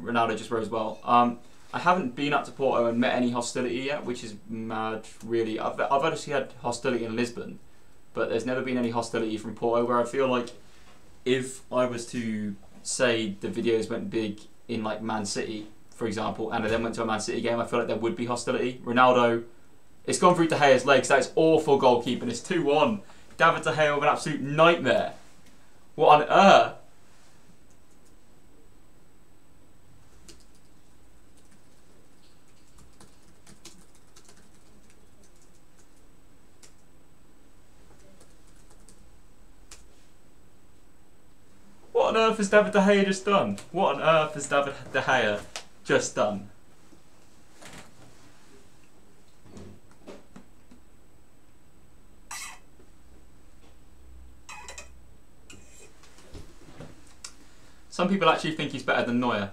Ronaldo just rose well. I haven't been up to Porto and met any hostility yet, which is mad, really. I've obviously had hostility in Lisbon, but there's never been any hostility from Porto, where I feel like if I was to say the videos went big in, like, Man City, for example, and I then went to a Man City game, I feel like there would be hostility. Ronaldo, it's gone through De Gea's legs. That is awful goalkeeping. It's 2-1. David De Gea with an absolute nightmare. What on earth? What on earth has David De Gea just done? What on earth has David De Gea just done? Some people actually think he's better than Neuer.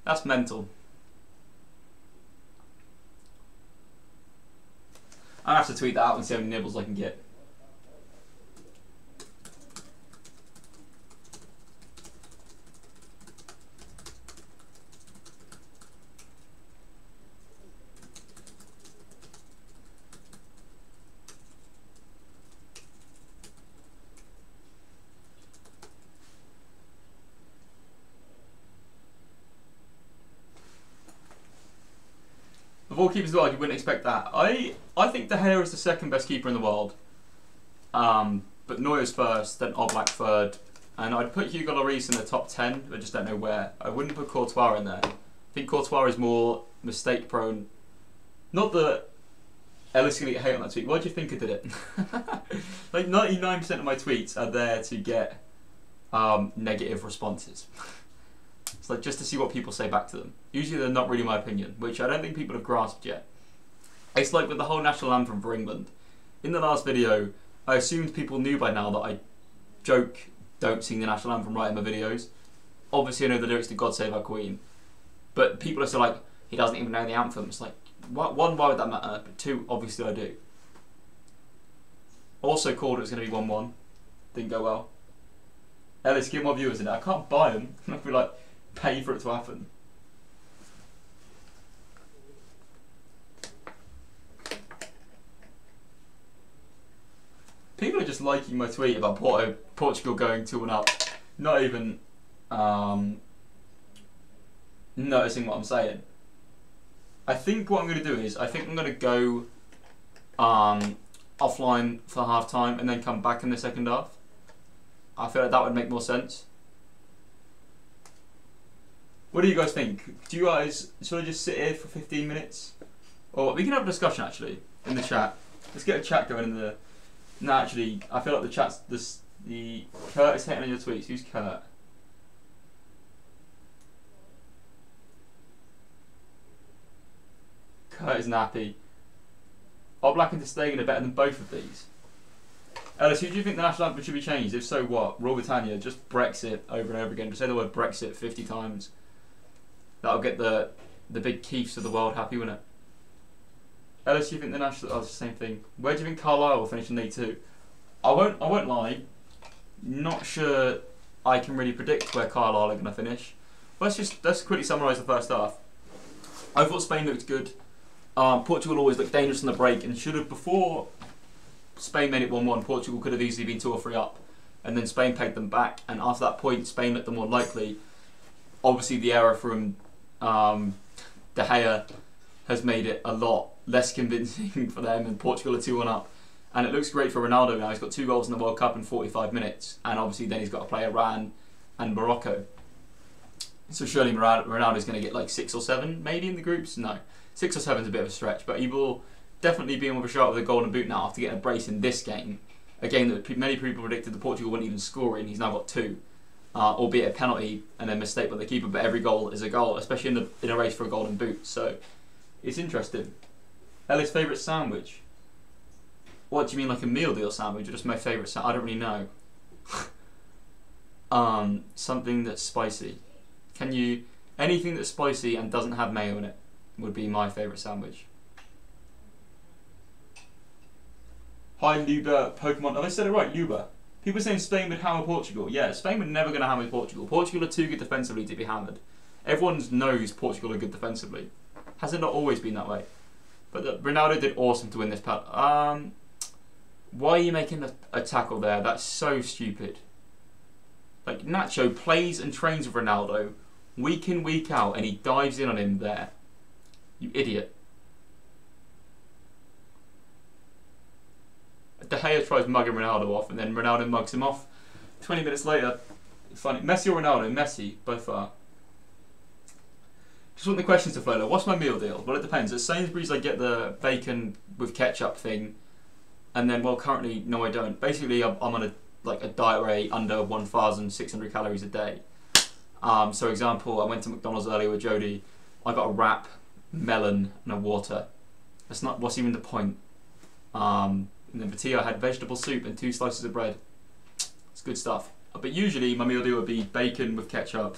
That's mental. I'll have to tweet that out and see how many nibbles I can get. Of all keepers in the world, you wouldn't expect that. I think De Gea is the second best keeper in the world. But Neuer's first, then Oblak third. And I'd put Hugo Lloris in the top 10, but I just don't know where. I wouldn't put Courtois in there. I think Courtois is more mistake prone. Not that Ellis gonna get hate on that tweet. What do you think I did it? Like 99% of my tweets are there to get negative responses. It's like just to see what people say back to them. Usually they're not really my opinion, which I don't think people have grasped yet. It's like with the whole national anthem for England. In the last video, I assumed people knew by now that I joke, don't sing the national anthem right in my videos. Obviously I know the lyrics to God Save Our Queen. But people are still like, he doesn't even know the anthem. It's like, one, why would that matter? But two, obviously I do. Also called it was going to be 1-1. Didn't go well. Ellis, get more viewers in it. I can't buy them. I feel like pay for it to happen. People are just liking my tweet about Portugal going 2-1 up. Not even noticing what I'm saying. I think what I'm going to do is, I think I'm going to go offline for half time and then come back in the second half. I feel like that would make more sense. What do you guys think? Do you guys, should I just sit here for 15 minutes? Or we can have a discussion actually in the chat. Let's get a chat going in the... No, actually, I feel like the chat's... The Kurt is hitting on your tweets. Who's Kurt? Kurt is nappy. Are Black and Stegen are better than both of these? Ellis, who do you think the national anthem should be changed? If so, what? Rule Britannia, just Brexit over and over again. Just say the word Brexit 50 times. That'll get the big Keefs of the world happy, wouldn't it? Ellis, do you think the national... Oh, it's the same thing. Where do you think Carlisle will finish in League 2? I won't lie. Not sure I can really predict where Carlisle are going to finish. Let's quickly summarise the first half. I thought Spain looked good. Portugal always looked dangerous on the break and should have, before Spain made it 1-1, Portugal could have easily been 2 or 3 up. And then Spain pegged them back, and after that point, Spain looked the more likely. Obviously, the error from De Gea has made it a lot less convincing for them, and Portugal are 2-1 up. And it looks great for Ronaldo now. He's got 2 goals in the World Cup in 45 minutes, and obviously then he's got to play Iran and Morocco. So surely Ronaldo's going to get like 6 or 7 maybe in the groups? No. 6 or 7 is a bit of a stretch, but he will definitely be in with a shot with a golden boot now after getting a brace in this game. A game that many people predicted that Portugal wouldn't even score in. He's now got 2, albeit a penalty and a mistake by the keeper, but every goal is a goal, especially in a race for a golden boot. So it's interesting. Ellie's favourite sandwich? What do you mean, like a meal deal sandwich or just my favourite sandwich? I don't really know. Something that's spicy. Can you... Anything that's spicy and doesn't have mayo in it would be my favourite sandwich. Hi Luba, Pokemon. Have I said it right? Luba. People saying Spain would hammer Portugal. Yeah, Spain were never going to hammer Portugal. Portugal are too good defensively to be hammered. Everyone knows Portugal are good defensively. Has it not always been that way? But Ronaldo did awesome to win this penalty. Why are you making a tackle there? That's so stupid. Like, Nacho plays and trains with Ronaldo week in, week out, and he dives in on him there. You idiot. De Gea tries mugging Ronaldo off, and then Ronaldo mugs him off. 20 minutes later, funny. Messi or Ronaldo? Messi, by far. Just want the questions to flow. What's my meal deal? Well, it depends. At Sainsbury's, I get the bacon with ketchup thing, and then, well, currently, no, I don't. Basically, I'm on a diet where I eat under 1,600 calories a day. So, example, I went to McDonald's earlier with Jodie. I got a wrap, melon, and a water. That's not. What's even the point? And then for tea, I had vegetable soup and 2 slices of bread. It's good stuff. But usually, my meal deal would be bacon with ketchup,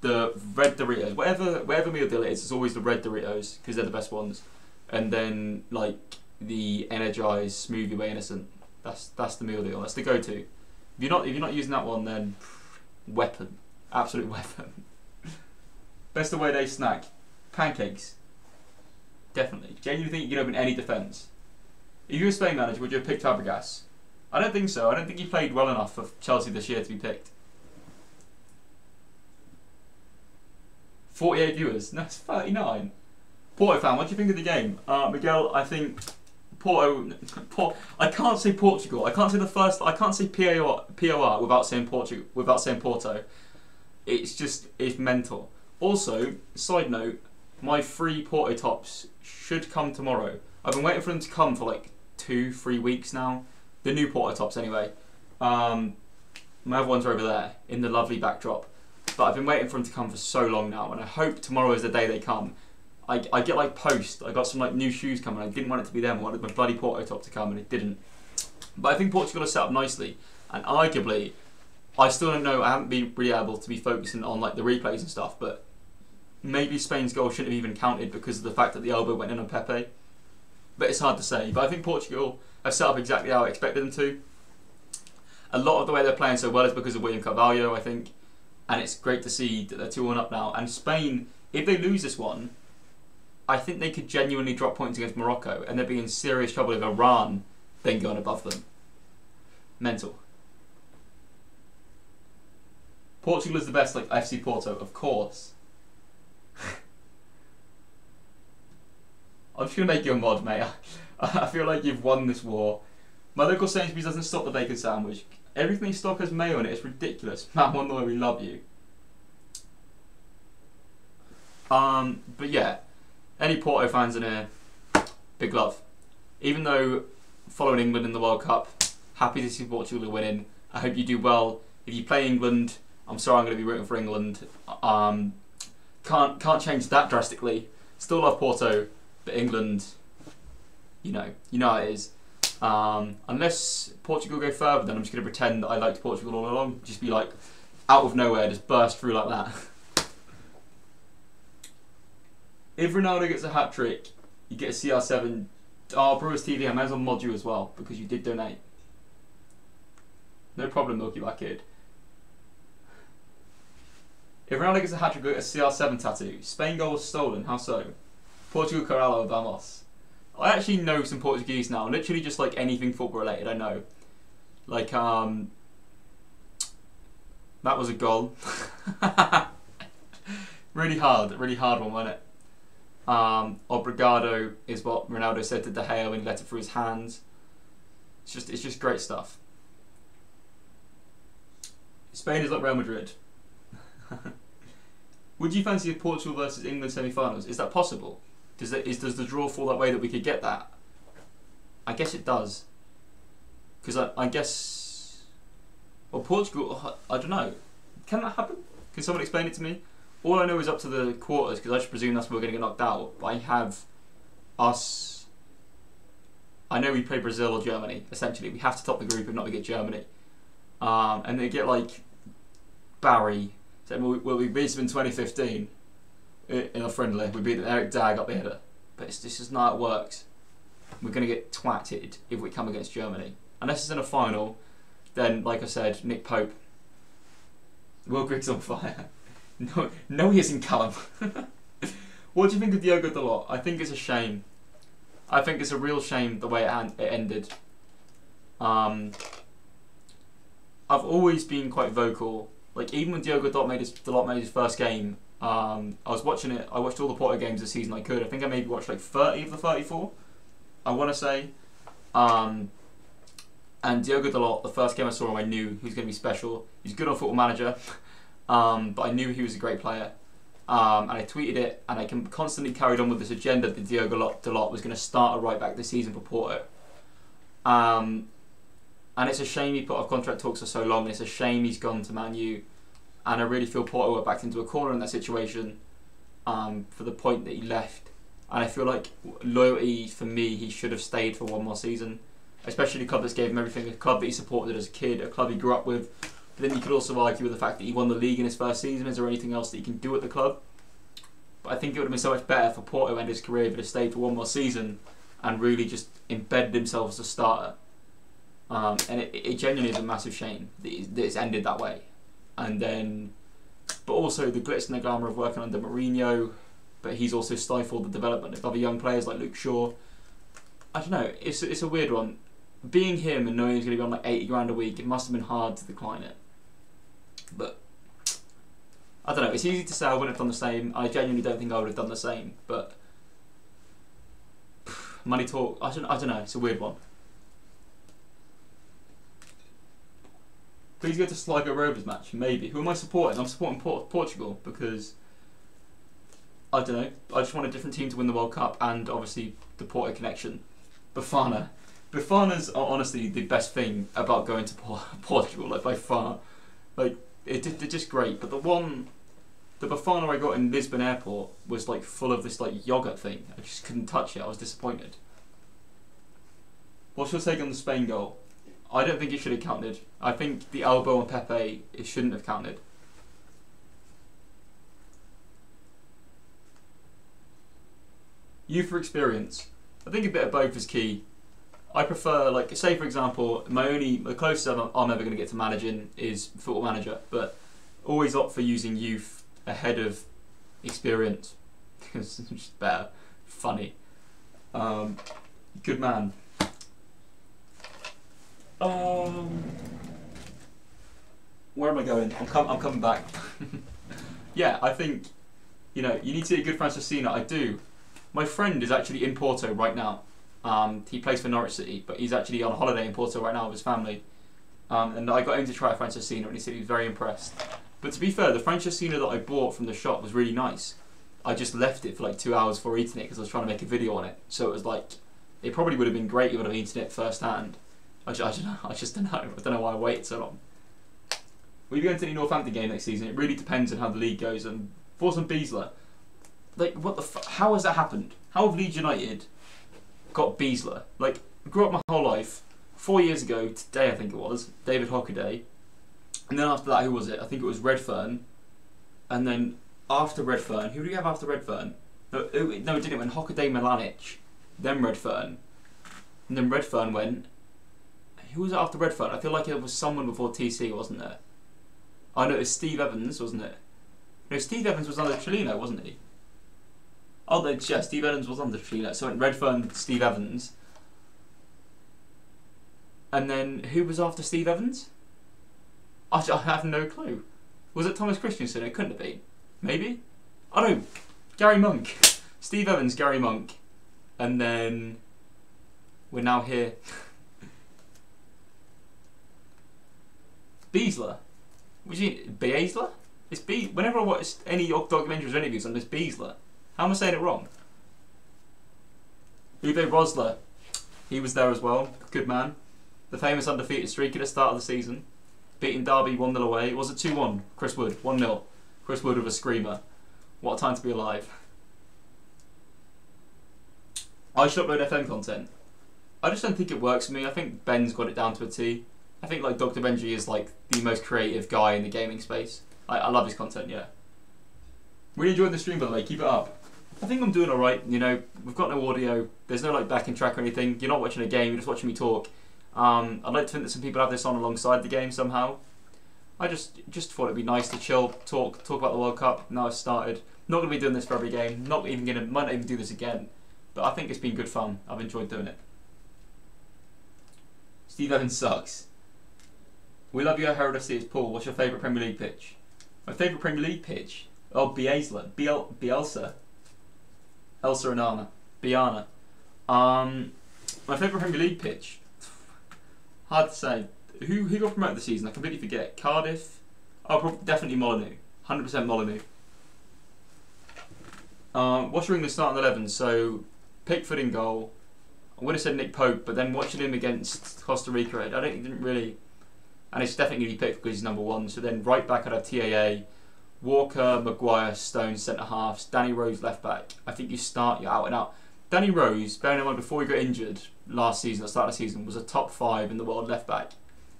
the red Doritos, whatever meal deal it is, it's always the red Doritos because they're the best ones, and then like the Energized smoothie by Innocent. That's the meal deal. That's the go-to. If you're not using that one, then weapon, absolute weapon. Best away day snack, pancakes. Definitely. Genuinely think you can open any defence. If you were a Spain manager, would you have picked Fabregas? I don't think so. I don't think he played well enough for Chelsea this year to be picked. 48 viewers. No, it's 39. Porto fan, what do you think of the game? Miguel, I think Porto. I can't say Portugal. I can't say the first. I can't say POR without saying Portugal. Without saying Porto. It's mental. Also, side note, my free Porto tops should come tomorrow. I've been waiting for them to come for like 2-3 weeks now. The new Porto tops anyway. My other ones are over there in the lovely backdrop. But I've been waiting for them to come for so long now, and I hope tomorrow is the day they come. I get like post. I got some like new shoes coming. I didn't want it to be them. I wanted my bloody Porto top to come, and it didn't. But I think Portugal is set up nicely, and arguably, I still don't know. I haven't been really able to be focusing on like the replays and stuff, but maybe Spain's goal shouldn't have even counted because of the fact that the elbow went in on Pepe. But it's hard to say. But I think Portugal have set up exactly how I expected them to. A lot of the way they're playing so well is because of William Carvalho, I think. And it's great to see that they're 2-1 up now. And Spain, if they lose this one, I think they could genuinely drop points against Morocco. And they'd be in serious trouble if Iran then going above them. Mental. Portugal is the best, like FC Porto, of course. I'm just going to make you a mod, mate. I feel like you've won this war. My local Sainsbury's doesn't stock the bacon sandwich. Everything they stock has mayo in it. It's ridiculous. Man, one the way we love you. But yeah, any Porto fans in here, big love. Even though following England in the World Cup, happy to see Portugal winning. I hope you do well. If you play England, I'm sorry I'm going to be rooting for England. Can't change that drastically. Still love Porto, but England, you know how it is. Unless Portugal go further, then I'm just going to pretend that I liked Portugal all along. Just be like, out of nowhere, just burst through like that. If Ronaldo gets a hat-trick, you get a CR7. Oh, Brewers TV, I may as well mod you as well, because you did donate. No problem, Milky Bar Kid. If Ronaldo gets a hat-trick, you get a CR7 tattoo. Spain goal was stolen, how so? Portugal Corallo, vamos. I actually know some Portuguese now, literally just like anything football related I know. Like, that was a goal. really hard one, wasn't it? Obrigado is what Ronaldo said to De Gea when he let it through his hands. It's just great stuff. Spain is like Real Madrid. Would you fancy a Portugal versus England semi-finals? Is that possible? Does the draw fall that way that we could get that? I guess it does. Because I guess... Well, Portugal, I don't know. Can that happen? Can someone explain it to me? All I know is up to the quarters, because I just presume that's where we're going to get knocked out. But I have us... I know we play Brazil or Germany, essentially. We have to top the group if not we get Germany. And they get like Barry. So we beat them in 2015. In a friendly, we beat Eric Dag up here, but this is not how it works. We're going to get twatted if we come against Germany. Unless it's in a final, then, like I said, Nick Pope. Will Griggs on fire. No, he isn't, Callum. What do you think of Diogo Dalot? I think it's a shame. I think it's a real shame the way it ended. I've always been quite vocal. Like, even when Diogo Dalot made his first game, I was watching it. I watched all the Porto games this season I could. I think I maybe watched like 30 of the 34. I want to say. And Diogo Dalot, the first game I saw him, I knew he was going to be special. He's good on Football Manager, but I knew he was a great player. And I tweeted it, and I constantly carried on with this agenda that Diogo Dalot was going to start a right back this season for Porto. And it's a shame he put off contract talks for so long. It's a shame he's gone to Man U. And I really feel Porto were backed into a corner in that situation for the point that he left. And I feel like loyalty, for me, he should have stayed for one more season. Especially a club that's gave him everything, a club that he supported as a kid, a club he grew up with. But then you could also argue with the fact that he won the league in his first season. Is there anything else that he can do at the club? But I think it would have been so much better for Porto and his career if he had stayed for one more season and really just embedded himself as a starter. And it genuinely is a massive shame that it's ended that way. And then, but also the glitz and the glamour of working under Mourinho, but he's also stifled the development of other young players like Luke Shaw. I don't know, it's a weird one. Being him and knowing he's going to be on like 80 grand a week, it must have been hard to decline it. But, I don't know, it's easy to say I wouldn't have done the same. I genuinely don't think I would have done the same, but money talk, I don't know, it's a weird one. Please go to Sligo Rovers match, maybe. Who am I supporting? I'm supporting Portugal because I don't know. I just want a different team to win the World Cup, and obviously the Porto connection. Bafana's honestly the best thing about going to Portugal, like by far. Like they're just great. But the Bafana I got in Lisbon airport was like full of this like yogurt thing. I just couldn't touch it. I was disappointed. What's your take on the Spain goal? I don't think it should have counted. I think the elbow on Pepe, it shouldn't have counted. Youth for experience. I think a bit of both is key. I prefer, like, say for example, the closest I'm ever going to get to managing is Football Manager, but always opt for using youth ahead of experience. It's just better. Funny. Good man. Where am I going? I'm coming back. Yeah, I think, you need to get a good Franciscina. I do. My friend is actually in Porto right now. He plays for Norwich City, but he's actually on holiday in Porto right now with his family. And I got him to try a Franciscina, and he said he was very impressed. But to be fair, the Franciscina that I bought from the shop was really nice. I just left it for like 2 hours before eating it because I was trying to make a video on it. So it was like, it probably would have been great if I would have eaten it first hand. I just don't know. I don't know why I waited so long. Will you be going to any Northampton game next season? It really depends on how the league goes. And for some Beasler, like, what the how has that happened? How have Leeds United got Beasler? Like, I grew up my whole life. 4 years ago, today I think it was, David Hockaday. And then after that, who was it? I think it was Redfern. And then after Redfern, who do we have after Redfern? No, it didn't. When Hockaday, Milanic, then Redfern. And then Redfern went... Who was it after Redfern? I feel like it was someone before TC, wasn't there? Oh no, it was Steve Evans, wasn't it? No, Steve Evans was under Trillino, wasn't he? Oh, yeah, Steve Evans was under Trillino. So it went Redfern, Steve Evans. And then, who was after Steve Evans? I have no clue. Was it Thomas Christensen? It couldn't have been. Maybe? Oh no, Gary Monk. Steve Evans, Gary Monk. And then, we're now here. Beasler. What do you mean? Beasler? It's whenever I watch any documentaries or interviews on this Beasler, how am I saying it wrong? Uwe Rosler. He was there as well. Good man. The famous undefeated streak at the start of the season. Beating Derby 1-0 away. Was it 2-1? Chris Wood. 1-0. Chris Wood with a screamer. What a time to be alive. I should upload FM content. I just don't think it works for me. I think Ben's got it down to a T. I think like Dr. Benji is like the most creative guy in the gaming space. I love his content, yeah. Really enjoying the stream, by the way. Keep it up. I think I'm doing alright. We've got no audio. There's no like backing track or anything. You're not watching a game. You're just watching me talk. I'd like to think that some people have this on alongside the game somehow. I just thought it'd be nice to chill, talk about the World Cup. Now I've started. Not gonna be doing this for every game. Might not even do this again. But I think it's been good fun. I've enjoyed doing it. Steve Evans sucks. We love you, Herod FC. It's Paul. What's your favourite Premier League pitch? My favourite Premier League pitch? Oh, Bielsa. Bielsa. Elsa and Anna. Biana. My favourite Premier League pitch? Hard to say. Who got promoted this season? I completely forget. Cardiff? Oh, definitely Molyneux. 100% Molyneux. What's your England starting 11? So, Pickford in goal. I would have said Nick Pope, but then watching him against Costa Rica, I didn't really... And it's definitely going to be Pickford because he's number one. So then right back I'd have TAA, Walker, Maguire, Stones, centre halves, Danny Rose left back. I think you're out and out. Danny Rose, bearing in mind before he got injured last season, at the start of the season, was a top 5 in the world left back.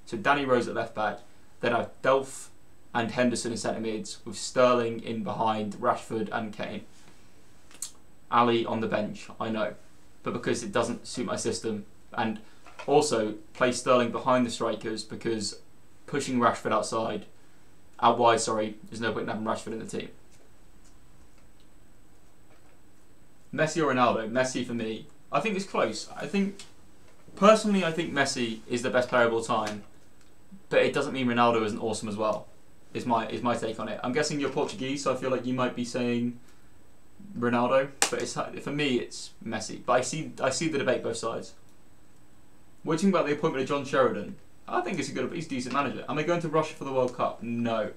So Danny Rose at left back. Then I have Delph and Henderson in centre mids with Sterling in behind Rashford and Kane. Ali on the bench, I know, but because it doesn't suit my system, and also play Sterling behind the strikers because pushing Rashford out wide, there's no point in having Rashford in the team. Messi or Ronaldo? Messi for me. I think it's close. Personally, I think Messi is the best player of all time, but it doesn't mean Ronaldo isn't awesome as well. Is my take on it. I'm guessing you're Portuguese, so I feel like you might be saying Ronaldo, but for me it's Messi. But I see the debate both sides. What do you think about the appointment of John Sheridan? I think he's a decent manager. Am I going to Russia for the World Cup? No.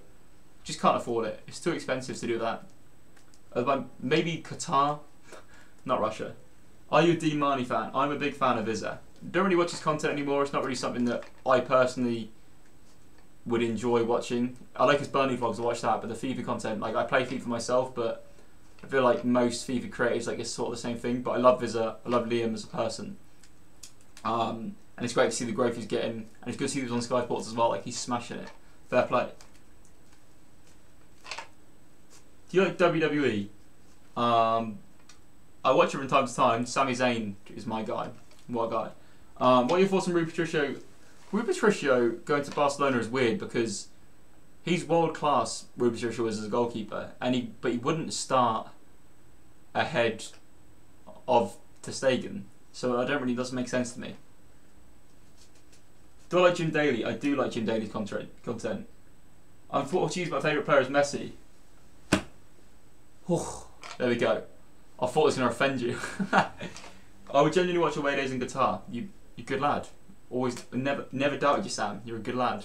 Just can't afford it. It's too expensive to do that. Maybe Qatar, not Russia. Are you a Dean Marnie fan? I'm a big fan of Izza. Don't really watch his content anymore. It's not really something that I personally would enjoy watching. I like his Burnley vlogs, I watch that, but the FIFA content, like I play FIFA myself, but I feel like most FIFA creators like it's sort of the same thing. But I love Izza, I love Liam as a person. And it's great to see the growth he's getting, and it's good to see he was on Sky Sports as well, like he's smashing it. Fair play. Do you like WWE? I watch it from time to time. Sami Zayn is my guy. What a guy. What are your thoughts on Rui Patricio? Rui Patricio going to Barcelona is weird because he's world class. Rui Patricio is as a goalkeeper, but he wouldn't start ahead of Ter Stegen, so doesn't make sense to me. Do I like Jim Daly? I do like Jim Daly's content. Unfortunately, my favourite player is Messi. There we go. I thought it was going to offend you. I would genuinely watch away days in Qatar. You good lad. Always, never doubted you, Sam. You're a good lad.